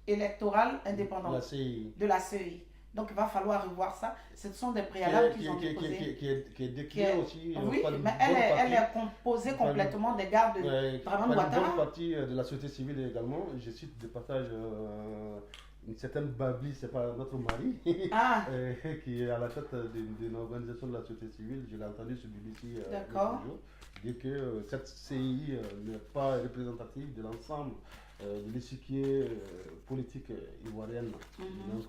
Speaker 1: électorale indépendante de la CEI. Donc il va falloir revoir ça. Ce sont des préalables qu'ils ont déposés.
Speaker 2: Qui est décliné aussi.
Speaker 1: Oui, mais elle est composée complètement des gardes de Dramane Ouattara.
Speaker 2: Une bonne partie de la société civile également. Je cite de passage une certaine Babli, c'est pas notre mari, qui est à la tête d'une organisation de la société civile. Je l'ai entendu sur BBC l'autre jour, dire que cette CI n'est pas représentative de l'ensemble de l'échiquier politique ivoirienne. Donc,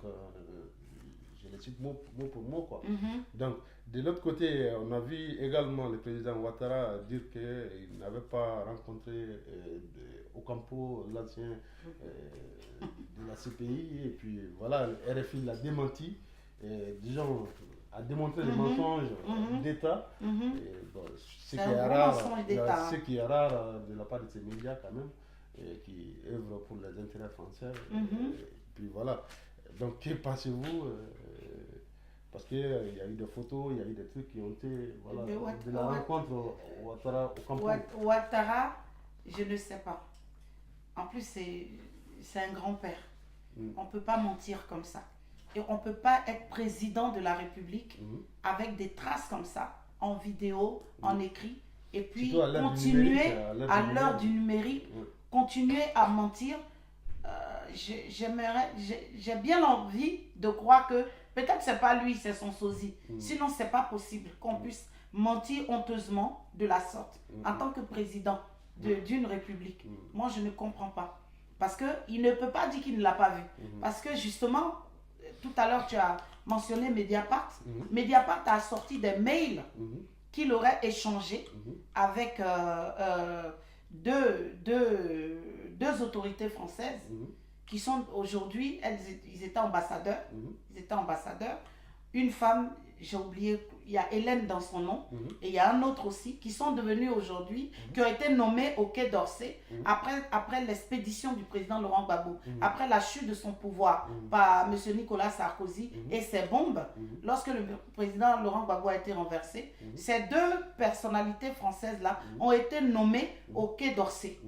Speaker 2: je le cite mot pour mot, quoi. Donc, de l'autre côté, on a vu également le président Ouattara dire qu'il n'avait pas rencontré Ocampo, l'ancien de la CPI, et puis voilà, le RFI l'a démenti, disons, a démontré les mensonges d'État. Bon, ce qui est rare de la part de ces médias quand même, qui œuvrent pour les intérêts français. Et puis voilà. Donc, que pensez-vous parce qu'il y a eu des photos, il y a eu des trucs qui ont été de la rencontre Ouattara-Ocampo.
Speaker 1: Ouattara, je ne sais pas. En plus, c'est un grand-père. On ne peut pas mentir comme ça. Et on ne peut pas être président de la République avec des traces comme ça, en vidéo, en écrit, et puis continuer à l'heure du numérique, continuer à mentir. J'ai bien envie de croire que peut-être c'est pas lui, c'est son sosie. Sinon, c'est pas possible qu'on puisse mentir honteusement de la sorte en tant que président d'une république. Moi, je ne comprends pas. Parce qu'il ne peut pas dire qu'il ne l'a pas vu. Parce que justement, tout à l'heure, tu as mentionné Mediapart. Mediapart a sorti des mails qu'il aurait échangés avec deux autorités françaises qui sont aujourd'hui, ils étaient ambassadeurs. Ils étaient ambassadeurs. Une femme, j'ai oublié, il y a Hélène dans son nom, et il y a un autre aussi, qui sont devenus aujourd'hui, qui ont été nommés au Quai d'Orsay, après l'expédition du président Laurent Gbagbo, après la chute de son pouvoir par M. Nicolas Sarkozy et ses bombes, lorsque le président Laurent Gbagbo a été renversé, ces deux personnalités françaises-là ont été nommées au Quai d'Orsay.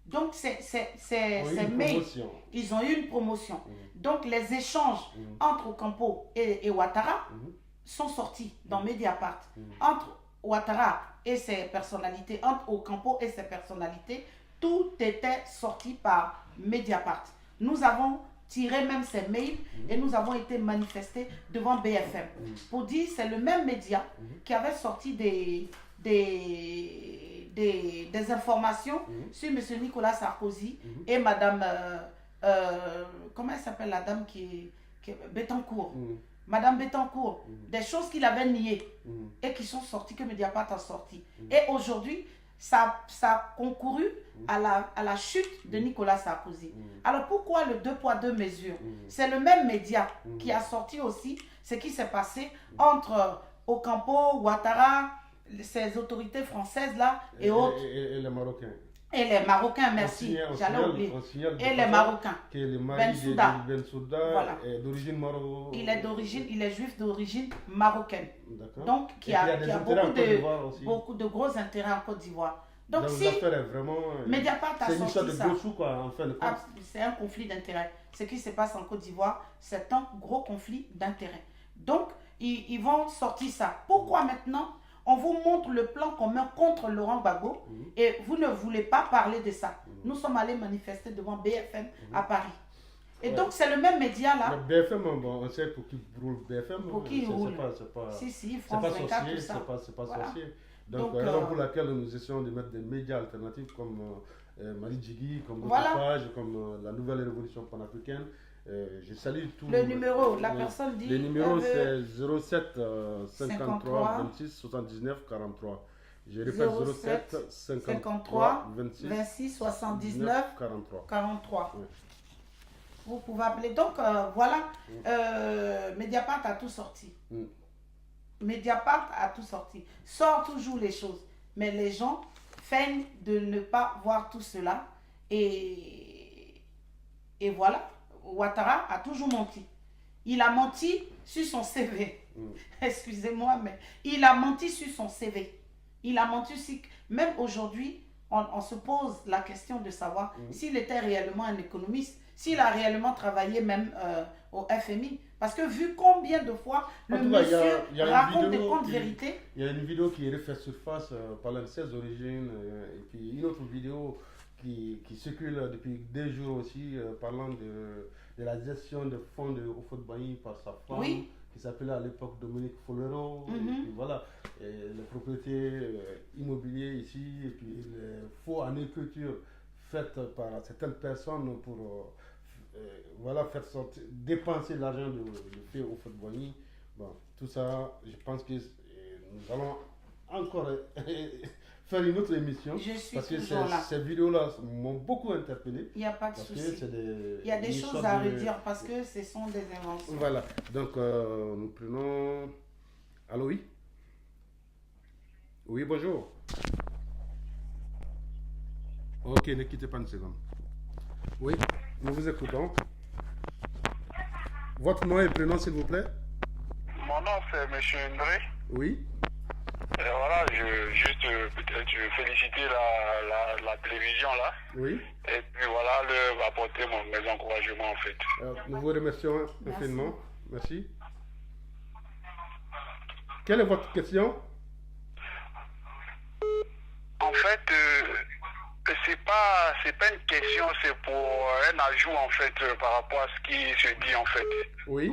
Speaker 1: Donc, ces mails, ils ont eu une promotion. Donc, les échanges entre Ocampo et Ouattara sont sortis dans Mediapart. Entre Ouattara et ses personnalités, entre Ocampo et ses personnalités, tout était sorti par Mediapart. Nous avons tiré même ces mails et nous avons été manifestés devant BFM pour dire que c'est le même média qui avait sorti des informations sur M. Nicolas Sarkozy et Madame, comment elle s'appelle la dame qui est Bettencourt, Madame Bettencourt, des choses qu'il avait niées et qui sont sorties, que Mediapart a sorti. Et aujourd'hui, ça a concouru à la chute de Nicolas Sarkozy. Alors pourquoi le 2 poids 2 mesures? C'est le même média qui a sorti aussi ce qui s'est passé entre Ocampo, Ouattara, ces autorités françaises là et autres.
Speaker 2: Et les Marocains.
Speaker 1: Et les Marocains, merci, j'allais oublier. Et les Marocains.
Speaker 2: Que le mari de Ben Souda est d'origine marocaine.
Speaker 1: Il est juif d'origine marocaine. Donc, qui a beaucoup de gros intérêts en Côte d'Ivoire. Donc si
Speaker 2: l'affaire est vraiment.
Speaker 1: Mediapart a sorti ça.
Speaker 2: C'est une histoire de gros sous, quoi, en fait.
Speaker 1: C'est un conflit d'intérêts. Ce qui se passe en Côte d'Ivoire, c'est un gros conflit d'intérêts. Donc, ils vont sortir ça. Pourquoi maintenant on vous montre le plan commun contre Laurent Gbagbo et vous ne voulez pas parler de ça? Nous sommes allés manifester devant BFM à Paris. Et donc, c'est le même média là.
Speaker 2: Le BFM, bon, on sait pour qui roule BFM.
Speaker 1: Pour qui roule.
Speaker 2: C'est pas sorcier, c'est pas sorcier. Donc, raison pour laquelle nous essayons de mettre des médias alternatifs comme Mali Djigui, comme d'autres pages, comme la Nouvelle Révolution panafricaine. Je salue tout
Speaker 1: le numéro, la personne dit.
Speaker 2: Le numéro c'est 07 53 26 79 43. Je répète 07 53 26 79 43. Oui.
Speaker 1: Vous pouvez appeler. Donc voilà, Mediapart a tout sorti. Mediapart a tout sorti. Sort toujours les choses. Mais les gens feignent de ne pas voir tout cela. Et voilà. Ouattara a toujours menti. Il a menti sur son CV. Excusez-moi, mais il a menti sur son CV. Il a menti sur... Même aujourd'hui, on se pose la question de savoir s'il était réellement un économiste, s'il a réellement travaillé même au FMI. Parce que vu combien de fois le monsieur raconte des comptes vérités.
Speaker 2: Il y a une vidéo qui refait surface parlant de ses origines, et puis une autre vidéo qui circule depuis 2 jours aussi, parlant de de la gestion de fonds de Houphouët-Boigny par sa femme, qui s'appelait à l'époque Dominique Folleron, et puis voilà, et les propriétés immobilières ici, et puis les faux en écriture faites par certaines personnes pour voilà, faire sortir, dépenser l'argent de fait Houphouët-Boigny. Bon, tout ça, je pense que nous allons encore faire une autre émission.
Speaker 1: Je suis
Speaker 2: parce que
Speaker 1: là.
Speaker 2: Ces vidéos-là m'ont beaucoup interpellé.
Speaker 1: Il n'y a pas de souci. Il y a des choses à redire parce que ce sont des inventions.
Speaker 2: Voilà, donc nous prenons... Allô, oui? Oui, bonjour. Ok, ne quittez pas une seconde. Oui, nous vous écoutons. Votre nom et prénom, s'il vous plaît?
Speaker 3: Mon nom, c'est M. Ndré.
Speaker 2: Oui.
Speaker 3: Et voilà, peut-être féliciter la télévision là.
Speaker 2: Oui.
Speaker 3: Et puis voilà, apporter mes encouragements en fait.
Speaker 2: Nous vous remercions infiniment. Merci. Quelle est votre question?
Speaker 3: En fait, c'est pas une question, c'est pour un ajout en fait par rapport à ce qui se dit en fait.
Speaker 2: Oui.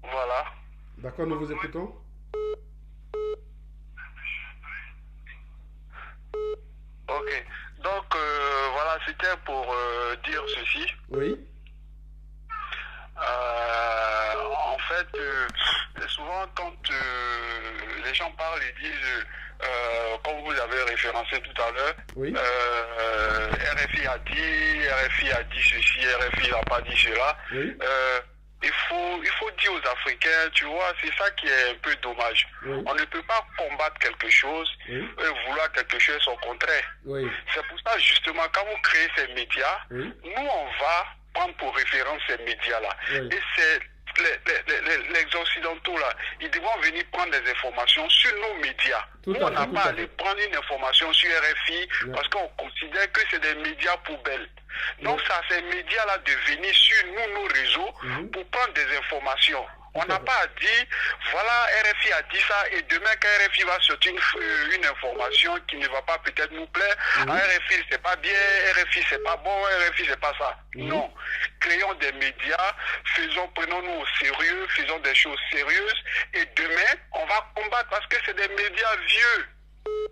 Speaker 3: Voilà.
Speaker 2: D'accord, nous vous écoutons.
Speaker 3: Ok. Donc voilà, c'était pour dire ceci.
Speaker 2: Oui.
Speaker 3: En fait, souvent quand les gens parlent, ils disent, comme vous avez référencé tout à l'heure,
Speaker 2: oui.
Speaker 3: RFI a dit ceci, RFI n'a pas dit cela.
Speaker 2: Oui.
Speaker 3: Il faut dire aux Africains, tu vois, c'est ça qui est un peu dommage.
Speaker 2: Oui.
Speaker 3: On ne peut pas combattre quelque chose et vouloir quelque chose au contraire.
Speaker 2: Oui.
Speaker 3: C'est pour ça, justement, quand vous créez ces médias, nous, on va prendre pour référence ces médias-là.
Speaker 2: Oui.
Speaker 3: Et c'est les Occidentaux, là, ils devront venir prendre des informations sur nos médias. Nous, on n'a pas à aller prendre une information sur RFI parce qu'on considère que c'est des médias poubelles. Donc, c'est à ces médias-là de venir sur nos réseaux pour prendre des informations. On n'a pas à dire, voilà, RFI a dit ça, et demain, quand RFI va sortir une information qui ne va pas peut-être nous plaire, RFI, c'est pas bien, RFI, c'est pas bon, RFI, c'est pas ça. Non. Créons des médias, prenons-nous au sérieux, faisons des choses sérieuses, et demain, on va combattre parce que c'est des médias vieux.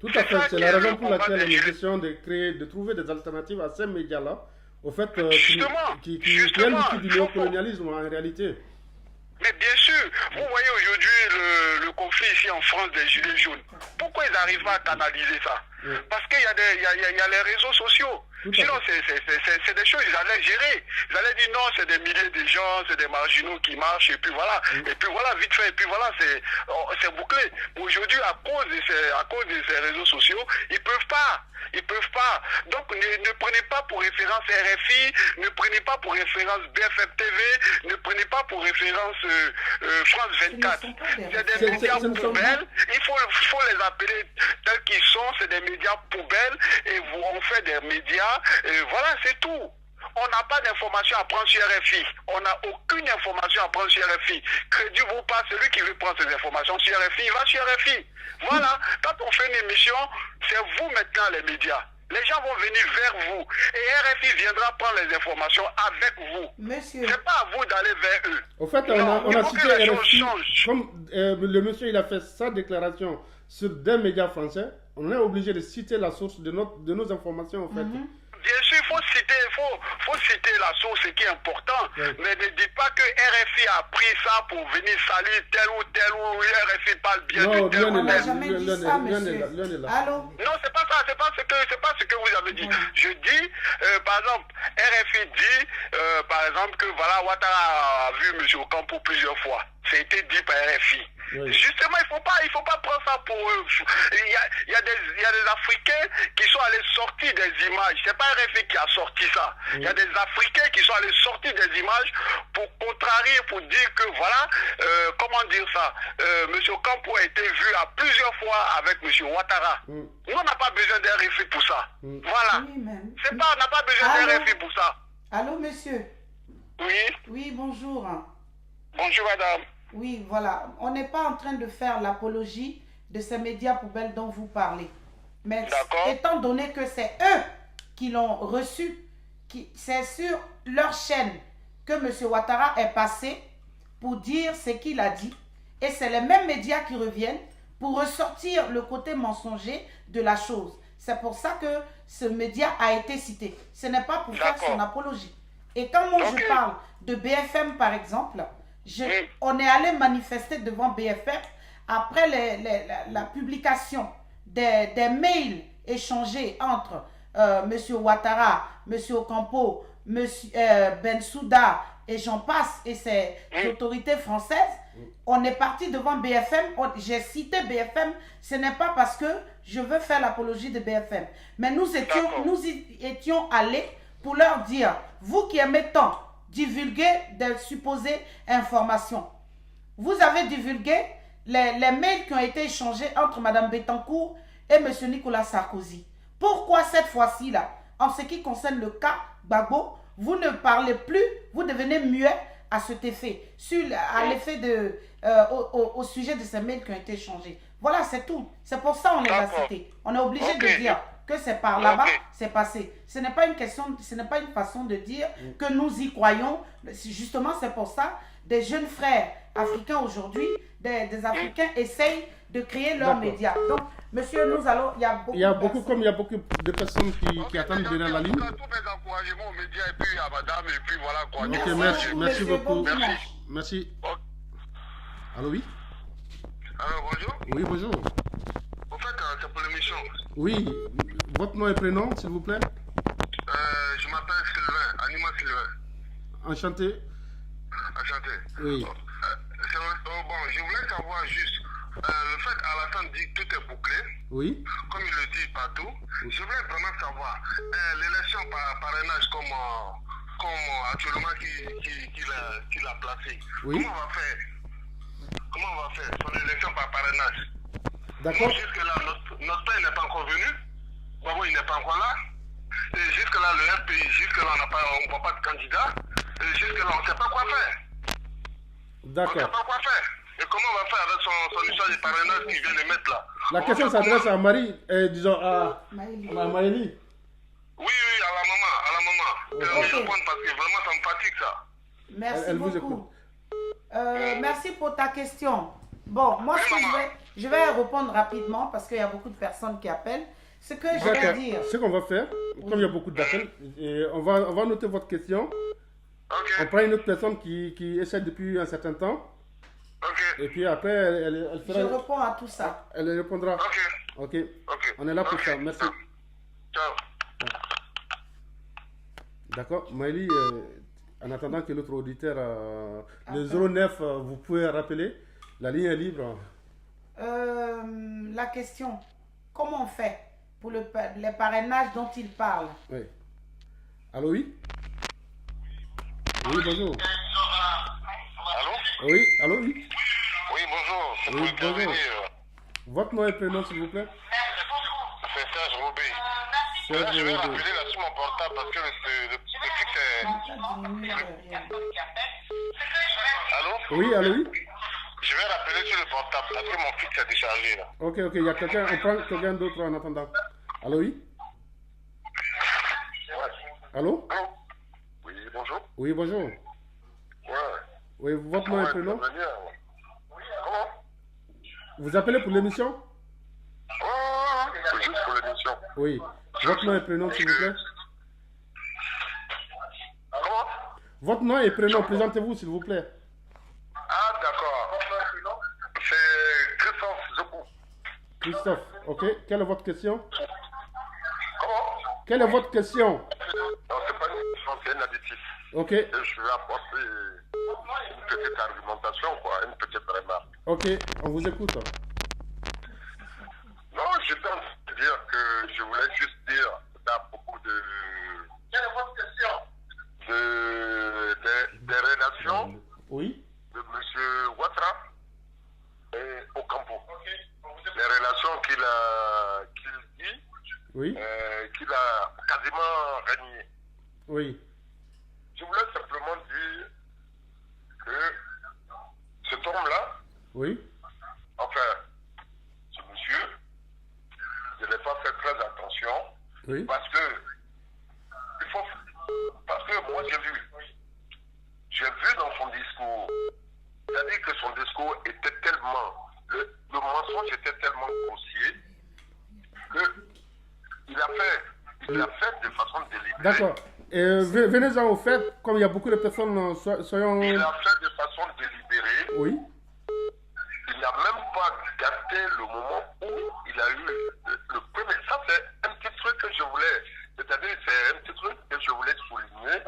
Speaker 2: Tout à fait, c'est la raison pour laquelle nous essayons de trouver des alternatives à ces médias-là, au fait, qui viennent du néocolonialisme en réalité.
Speaker 3: Mais bien sûr, vous voyez aujourd'hui le conflit ici en France des Gilets jaunes. Pourquoi ils n'arrivent pas à canaliser ça? Parce qu'il y a les réseaux sociaux. Sinon, c'est des choses, ils allaient gérer. Ils allaient dire non, c'est des milliers de gens, c'est des marginaux qui marchent, et puis voilà. Et puis voilà, vite fait, et puis voilà, c'est bouclé. Aujourd'hui, à cause de ces réseaux sociaux, ils peuvent pas. Donc, ne prenez pas pour référence RFI, ne prenez pas pour référence BFM TV, ne prenez pas pour référence France 24. C'est des médias poubelles. Il faut les appeler tels qu'ils sont. C'est des médias poubelles et on fait des médias. Et voilà, c'est tout. On n'a pas d'informations à prendre sur RFI. On n'a aucune information à prendre sur RFI. Crédit-vous pas, celui qui veut prendre ces informations sur RFI, il va sur RFI. Voilà, quand on fait une émission, c'est vous maintenant les médias. Les gens vont venir vers vous et RFI viendra prendre les informations avec vous.
Speaker 1: Monsieur.
Speaker 3: C'est pas à vous d'aller vers eux.
Speaker 2: Au fait, on a cité RFI. Comme le monsieur il a fait sa déclaration sur des médias français, on est obligé de citer la source de nos informations en fait.
Speaker 3: Bien sûr, il faut citer la source, ce qui est important. Mais ne dites pas que RFI a pris ça pour venir saluer tel ou RFI parle bien de tel ou tel.
Speaker 1: On n'a jamais dit ça, monsieur. Allô?
Speaker 3: Non, c'est pas ça, c'est pas ce que vous avez dit. Je dis, par exemple, RFI dit, par exemple, que voilà, Ouattara a vu M. Ocampo plusieurs fois. Ça a été dit par RFI. Justement, il faut pas prendre ça pour eux. Il y a des Africains qui sont allés sortir des images. C'est pas RFI qui a sorti ça. Il y a des Africains qui sont allés sortir des images pour contrarier, pour dire que voilà, comment dire ça, M. Ocampo a été vu à plusieurs fois avec M. Ouattara. Nous, on n'a pas besoin d'un RFI pour ça. Voilà. On n'a pas besoin d'un RFI pour ça.
Speaker 1: Allô, monsieur?
Speaker 3: Oui.
Speaker 1: Oui, bonjour.
Speaker 3: Bonjour, madame.
Speaker 1: Oui, voilà. On n'est pas en train de faire l'apologie de ces médias poubelles dont vous parlez. Mais étant donné que c'est eux qui l'ont reçu, c'est sur leur chaîne que M. Ouattara est passé pour dire ce qu'il a dit. Et c'est les mêmes médias qui reviennent pour ressortir le côté mensonger de la chose. C'est pour ça que ce média a été cité. Ce n'est pas pour faire son apologie. Et quand moi je parle de BFM par exemple, on est allé manifester devant BFM après la publication des mails échangés entre M. Ouattara, M. Ocampo, M. Bensouda et j'en passe, et ses autorités françaises. On est parti devant BFM, j'ai cité BFM, ce n'est pas parce que je veux faire l'apologie de BFM, mais nous y étions allés pour leur dire, vous qui aimez tant divulguer des supposées informations, vous avez divulgué les mails qui ont été échangés entre Mme Bettencourt et M. Nicolas Sarkozy. Pourquoi cette fois-ci là, en ce qui concerne le cas Gbagbo, vous ne parlez plus, vous devenez muet à cet effet, au sujet de ces mails qui ont été échangés. Voilà, c'est tout. C'est pour ça qu'on les a cités. On est obligé de dire que c'est par là-bas, c'est passé. Ce n'est pas une question, ce n'est pas une façon de dire que nous y croyons. Justement, c'est pour ça des jeunes frères africains aujourd'hui, des Africains essayent de créer leurs médias. Donc, monsieur, nous allons, il y a beaucoup
Speaker 2: de personnes qui attendent derrière la ligne.
Speaker 3: Tous mes encouragements aux médias et puis à madame, et puis voilà quoi.
Speaker 2: Ok, merci beaucoup. Merci. Allô, oui?
Speaker 3: Alors, bonjour.
Speaker 2: Oui, bonjour.
Speaker 3: En fait, c'est pour l'émission.
Speaker 2: Oui, votre nom et prénom, s'il vous plaît?
Speaker 3: Je m'appelle Sylvain, Anima Sylvain.
Speaker 2: Enchanté.
Speaker 3: Enchanté.
Speaker 2: Oui.
Speaker 3: Bon, je voulais savoir juste, le fait Alassane dit que tout est bouclé,
Speaker 2: oui,
Speaker 3: comme il le dit partout, je voulais vraiment savoir, l'élection par parrainage comme actuellement qu'il a placé,
Speaker 2: oui,
Speaker 3: comment on va faire sur l'élection par parrainage?
Speaker 2: D'accord.
Speaker 3: Jusque-là, notre père n'est pas encore venu, Babo il n'est pas encore là, et jusque-là, le RPI, jusque-là, on ne voit pas de candidat, et jusque-là, on ne sait pas quoi faire.
Speaker 2: D'accord.
Speaker 3: On ne sait pas quoi faire. Et comment on va faire avec son histoire de parrainage qu'il vient de mettre là?
Speaker 2: La question s'adresse à Marie, disons à Maëlie.
Speaker 3: Oui, à la maman.
Speaker 2: Okay.
Speaker 3: Je réponds parce que vraiment ça me fatigue ça.
Speaker 1: Merci beaucoup. Merci pour ta question. Bon, moi je vais répondre rapidement parce qu'il y a beaucoup de personnes qui appellent. Ce que je vais dire.
Speaker 2: Ce qu'on va faire, comme il y a beaucoup d'appels, on va noter votre question.
Speaker 3: Okay.
Speaker 2: On prend une autre personne qui essaie depuis un certain temps.
Speaker 3: Okay.
Speaker 2: Et puis après, elle fera...
Speaker 1: Je réponds à tout ça.
Speaker 2: Elle répondra. Ok. On est là pour ça. Merci.
Speaker 3: Ciao.
Speaker 2: D'accord. Maëlie, en attendant que l'autre auditeur, le 09, vous pouvez rappeler. La ligne est libre.
Speaker 1: La question, comment on fait pour les parrainages dont il parle?
Speaker 2: Oui. Allô, oui? Oui, bonjour.
Speaker 3: Allô?
Speaker 2: Oui, allô, oui?
Speaker 3: Oui, bonjour. C'est
Speaker 2: Oui,
Speaker 3: pour
Speaker 2: bonjour. Votre nom et prénom, s'il vous plaît?
Speaker 3: C'est Serge Robé.
Speaker 2: Serge
Speaker 3: Je vais
Speaker 2: Robé.
Speaker 3: rappeler là sur mon portable parce que le fixe est... Allô?
Speaker 2: Oui, allô, oui?
Speaker 3: Je vais rappeler sur le portable parce que mon fixe est déchargé là.
Speaker 2: Ok, il y a quelqu'un, on prend quelqu'un d'autre en attendant. Allô, oui? Allô?
Speaker 3: Allô? Oui, bonjour.
Speaker 2: Oui, bonjour.
Speaker 3: Ouais.
Speaker 2: Oui, votre nom et prénom?
Speaker 3: Comment?
Speaker 2: Vous appelez pour l'émission?
Speaker 3: C'est juste pour l'émission.
Speaker 2: Oui. Votre nom et prénom, s'il vous plaît?
Speaker 3: Comment?
Speaker 2: Votre nom et prénom, présentez-vous, s'il vous plaît.
Speaker 3: Ah, d'accord. C'est Christophe Zokou.
Speaker 2: Christophe, ok. Quelle est votre question?
Speaker 3: Comment?
Speaker 2: Quelle est votre question?
Speaker 3: Non, c'est pas une question, c'est un additif.
Speaker 2: Ok,
Speaker 3: Et je vais apporter une petite argumentation, quoi, une petite remarque.
Speaker 2: ok, on vous écoute.
Speaker 3: Non, je pense dire que je voulais juste dire à propos de... Quelle est votre question? Des relations
Speaker 2: Oui,
Speaker 3: de M. Ouattara et Ocampo. Les relations qu'il dit,
Speaker 2: oui,
Speaker 3: qu'il a quasiment reniées.
Speaker 2: oui,
Speaker 3: Je voulais simplement dire que cet homme-là,
Speaker 2: oui,
Speaker 3: enfin, ce monsieur, je n'ai pas fait très attention
Speaker 2: oui,
Speaker 3: parce que moi j'ai vu
Speaker 2: D'accord. Venez-en au fait, comme il y a beaucoup de personnes, soyons...
Speaker 3: Il a fait de façon délibérée.
Speaker 2: Oui.
Speaker 3: Il n'a même pas gâté le moment où il a eu le premier. Ça, c'est un petit truc que je voulais. C'est-à-dire, c'est un petit truc que je voulais souligner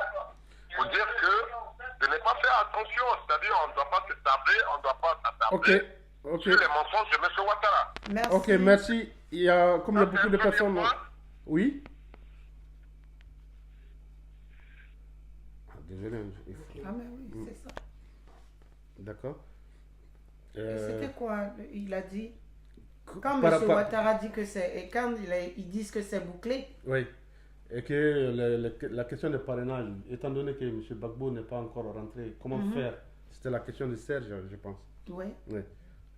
Speaker 3: pour dire que de ne pas faire attention. C'est-à-dire, on ne doit pas se tarder, on ne doit pas s'attarder.
Speaker 2: Ok.
Speaker 3: Sur les mensonges de M. Ouattara.
Speaker 1: Merci.
Speaker 2: Ok, merci. Il y a, comme il y a beaucoup de personnes... Oui. Désolé.
Speaker 1: Ah, mais oui, c'est ça.
Speaker 2: D'accord.
Speaker 1: C'était quoi? Il a dit. Quand M. Ouattara dit que c'est. Et quand ils disent que c'est bouclé.
Speaker 2: Oui. Et que la question de parrainage, étant donné que M. Gbagbo n'est pas encore rentré, comment faire? C'était la question de Serge, je pense.
Speaker 1: Oui.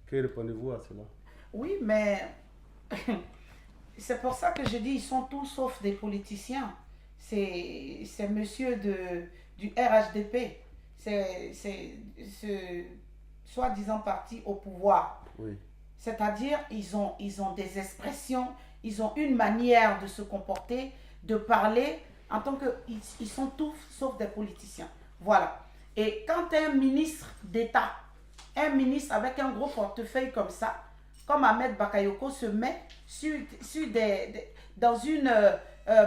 Speaker 2: Que répondez-vous à cela?
Speaker 1: Oui, mais. C'est pour ça que je dis ils sont tous sauf des politiciens. C'est monsieur du RHDP. C'est ce soi-disant parti au pouvoir.
Speaker 2: Oui.
Speaker 1: C'est-à-dire, ils ont des expressions, ils ont une manière de se comporter, de parler, en tant que... Ils sont tous sauf des politiciens. Voilà. Et quand un ministre d'État, un ministre avec un gros portefeuille comme ça, comme Ahmed Bakayoko se met dans une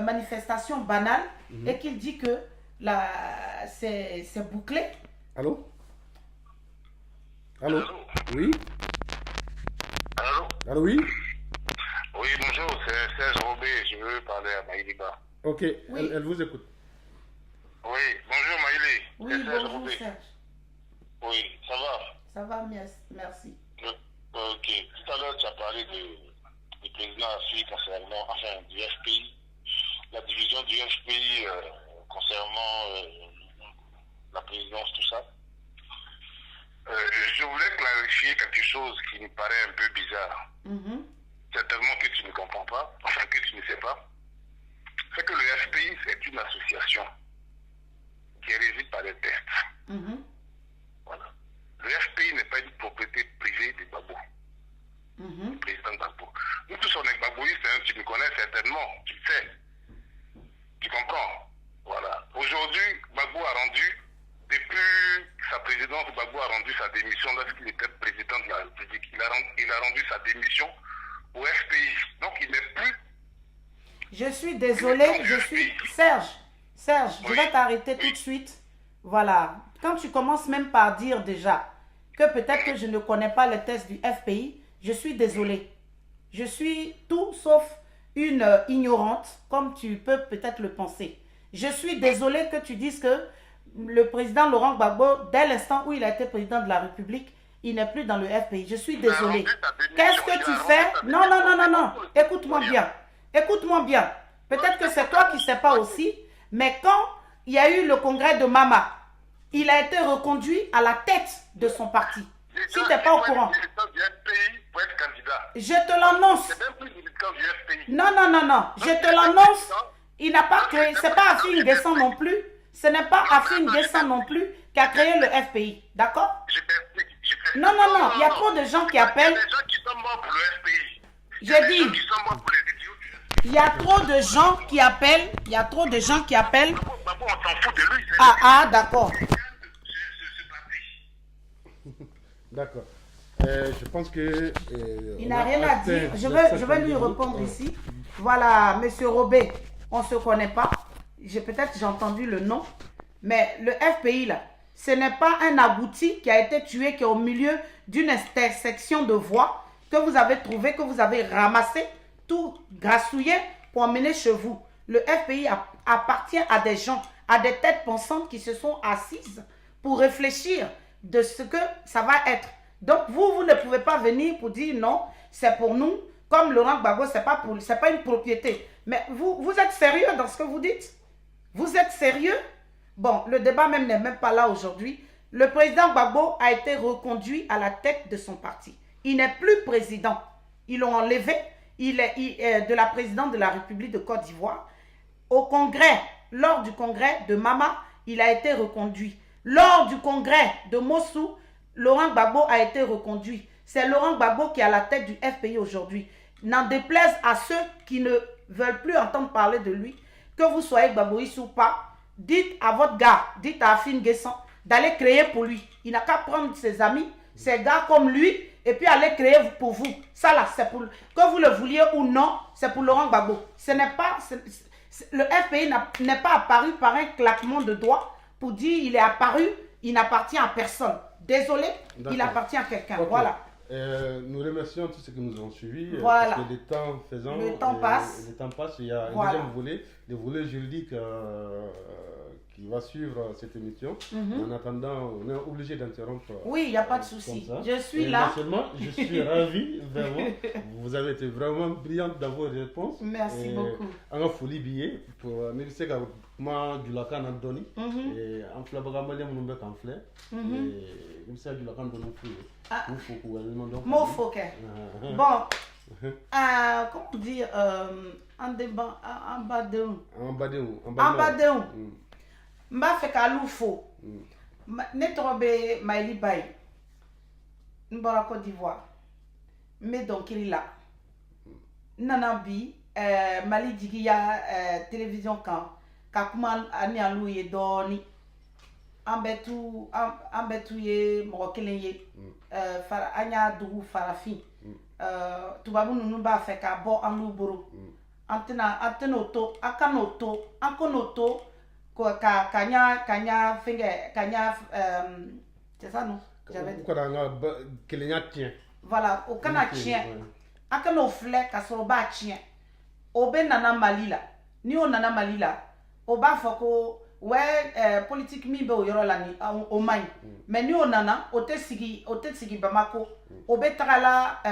Speaker 1: manifestation banale et qu'il dit que c'est bouclé.
Speaker 2: Allô? Oui? Allô, oui?
Speaker 3: Oui, bonjour, c'est Serge Robé, je veux parler à Maïliba.
Speaker 2: Ok, oui. Elle vous écoute.
Speaker 3: Oui, bonjour Maïli.
Speaker 1: Oui, bonjour Serge.
Speaker 3: Oui, ça va?
Speaker 1: Ça va, merci.
Speaker 3: Ok, tout à l'heure tu as parlé du président Assis concernant, enfin du FPI, la division du FPI concernant la présidence, tout ça. Je voulais clarifier quelque chose qui me paraît un peu bizarre. Certainement que tu ne comprends pas, enfin que tu ne sais pas. C'est que le FPI, c'est une association qui est régie par des tests. Voilà. Le FPI n'est pas une propriété privée de Gbagbo. Le président Gbagbo. Nous tous on est Gbagboïstes, hein, tu me connais certainement, tu le sais. Tu comprends? Voilà. Aujourd'hui, Gbagbo a rendu, depuis sa présidence, Gbagbo a rendu sa démission lorsqu'il était président de la République. Il a rendu sa démission au FPI. Donc il n'est plus.
Speaker 1: Je suis désolée, Serge, oui. Je vais t'arrêter tout de suite. Voilà. Quand tu commences même par dire déjà que peut-être que je ne connais pas les tests du FPI, je suis désolée. Je suis tout sauf une ignorante, comme tu peux peut-être le penser. Je suis désolée que tu dises que le président Laurent Gbagbo, dès l'instant où il a été président de la République, il n'est plus dans le FPI. Je suis désolée. Qu'est-ce que tu fais? Non. Écoute-moi bien. Écoute-moi bien. Peut-être que c'est toi qui ne sais pas aussi, mais quand il y a eu le congrès de Mama, il a été reconduit à la tête de son parti. Si tu n'es pas au courant. Je te l'annonce. Non. Je te l'annonce. Il n'a pas créé. Ce n'est pas Afin Guessan non plus. Ce n'est pas Afin Guessan non plus qui a créé le FPI. D'accord? Non. Il y a trop de gens qui appellent.
Speaker 3: Il y a des gens qui sont morts pour le FPI.
Speaker 1: J'ai dit. Il y a trop de gens qui appellent. Il y a trop de gens qui appellent.
Speaker 3: On s'en fout de lui.
Speaker 1: Ah, d'accord.
Speaker 2: D'accord. Je pense que...
Speaker 1: il n'a rien à dire. Je vais lui répondre ici. Voilà, monsieur Robé, on ne se connaît pas. Peut-être j'ai entendu le nom. Mais le FPI, là, ce n'est pas un abouti qui a été tué, qui est au milieu d'une intersection de voies que vous avez trouvé, que vous avez ramassé, tout grassouillé pour emmener chez vous. Le FPI appartient à des gens, à des têtes pensantes qui se sont assises pour réfléchir de ce que ça va être. Donc vous ne pouvez pas venir pour dire non, c'est pour nous. Comme Laurent Gbagbo, c'est pas une propriété. Mais vous êtes sérieux dans ce que vous dites? Vous êtes sérieux? Bon, le débat même n'est même pas là aujourd'hui. Le président Gbagbo a été reconduit à la tête de son parti. Il n'est plus président. Ils l'ont enlevé. Il est de la présidente de la République de Côte d'Ivoire. Au congrès, lors du congrès de Mama, il a été reconduit. Lors du congrès de Mossou, Laurent Gbagbo a été reconduit. C'est Laurent Gbagbo qui est à la tête du FPI aujourd'hui. N'en déplaise à ceux qui ne veulent plus entendre parler de lui. que vous soyez Gbagboïs ou pas, dites à votre gars, dites à Afin Guessan d'aller créer pour lui. Il n'a qu'à prendre ses amis, ses gars comme lui, et puis aller créer pour vous. Ça là, c'est pour... Que vous le vouliez ou non, c'est pour Laurent Gbagbo. Ce n'est pas... le FPI n'est pas apparu par un claquement de doigts pour dire il est apparu, il n'appartient à personne. Désolé, il appartient à quelqu'un. Okay. Voilà.
Speaker 2: Nous remercions tous ceux qui nous ont suivis.
Speaker 1: Voilà.
Speaker 2: Parce que le temps faisant,
Speaker 1: le temps passe.
Speaker 2: Le temps passe. Il y a un deuxième volet, le volet juridique qui va suivre cette émission. En attendant, on est obligé d'interrompre.
Speaker 1: Oui, il n'y a pas de souci. Je suis là.
Speaker 2: Seulement, je suis ravi, vraiment. Vous avez été vraiment brillante dans vos réponses.
Speaker 1: Merci beaucoup.
Speaker 2: En folie billet pour négocier avec moi du lacan Anthony et en flabagamale mon bec en fleur et il s'agit du lacan de mon fou.
Speaker 1: Mon fou. Bon. Comment dire en débat en badeu m'a fait qu'à faux ne trobe Maïli Baye n'bara Côte d'Ivoire mais donc il est là nanabi Mali Digia télévision quand kakuma ani alouye doni ambetu ye mokeleye fara anya dugu farafi tubabu nunu ba fe ka bo anu boro antena oto akanoto ankonoto ko kanya finge kanya c'est ça non
Speaker 2: j'avais ko da nga kelenya tien
Speaker 1: voilà au kana tien akano fle ka so ba tien obe nana malila ni o nana malila o ba foko ouais politique mi be o yoro la ni o mai mais ni o nana o te sigi Bamako o be tagala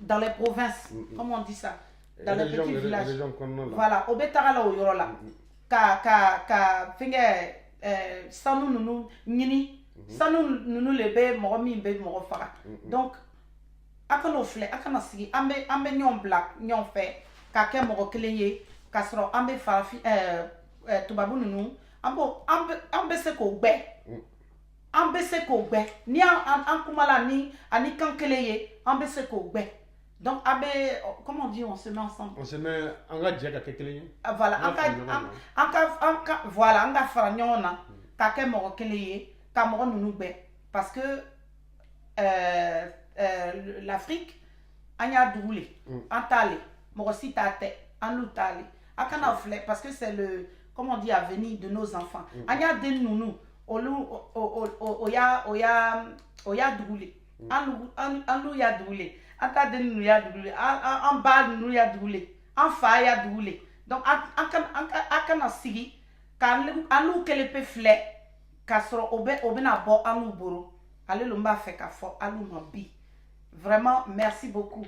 Speaker 1: dans les provinces comment on dit ça dans les petits villages voilà o be tagala o yoro la ka finge sanu nunu nyini sanu nunu lebe mo mi be mo fara donc akano fle akana sigi ambe nyon black nyon fait ka ke mo keleye kasro ambe farafi tubabu nunu ambe se ko gbe ni an kumala ni ani kankeleye ambe se ko gbe donc abe comment on dit on se met ensemble
Speaker 2: on se met en gadja ka keleye
Speaker 1: voilà anka voilà anga faranyona ka ke mo keleye ka mo nunu gbe parce que l'Afrique anya doulé antale mo sitate anutale akana fle parce que c'est le comment on dit avenir de nos enfants anya de nounou oya doulé anu ya doulé ata de nounou ya doulé en bas nounou ya doulé en fa ya doulé donc akana sigi kan anu kelepe fle kasro obe na bo anu boro ale lomba fait ka fo anu mabi vraiment merci beaucoup.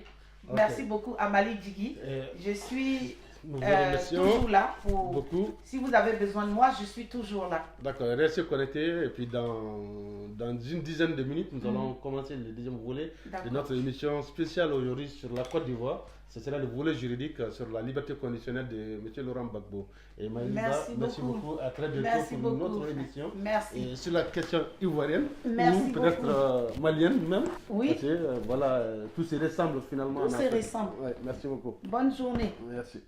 Speaker 1: Merci beaucoup à Mali Djigui. Je suis toujours là pour beaucoup. Si vous avez besoin de moi, je suis toujours là.
Speaker 2: D'accord, restez connectés et puis dans une dizaine de minutes, nous allons commencer le deuxième volet de notre émission spéciale aujourd'hui sur la Côte d'Ivoire. Ce sera le volet juridique sur la liberté conditionnelle de M. Laurent Gbagbo. Et Maïliba, merci beaucoup. À très bientôt pour notre émission.
Speaker 1: Merci.
Speaker 2: Et sur la question ivoirienne,
Speaker 1: ou
Speaker 2: peut-être malienne même.
Speaker 1: Oui.
Speaker 2: Parce que, voilà, tout se ressemble finalement.
Speaker 1: Tout se ressemble.
Speaker 2: Ouais, merci beaucoup.
Speaker 1: Bonne journée.
Speaker 2: Merci.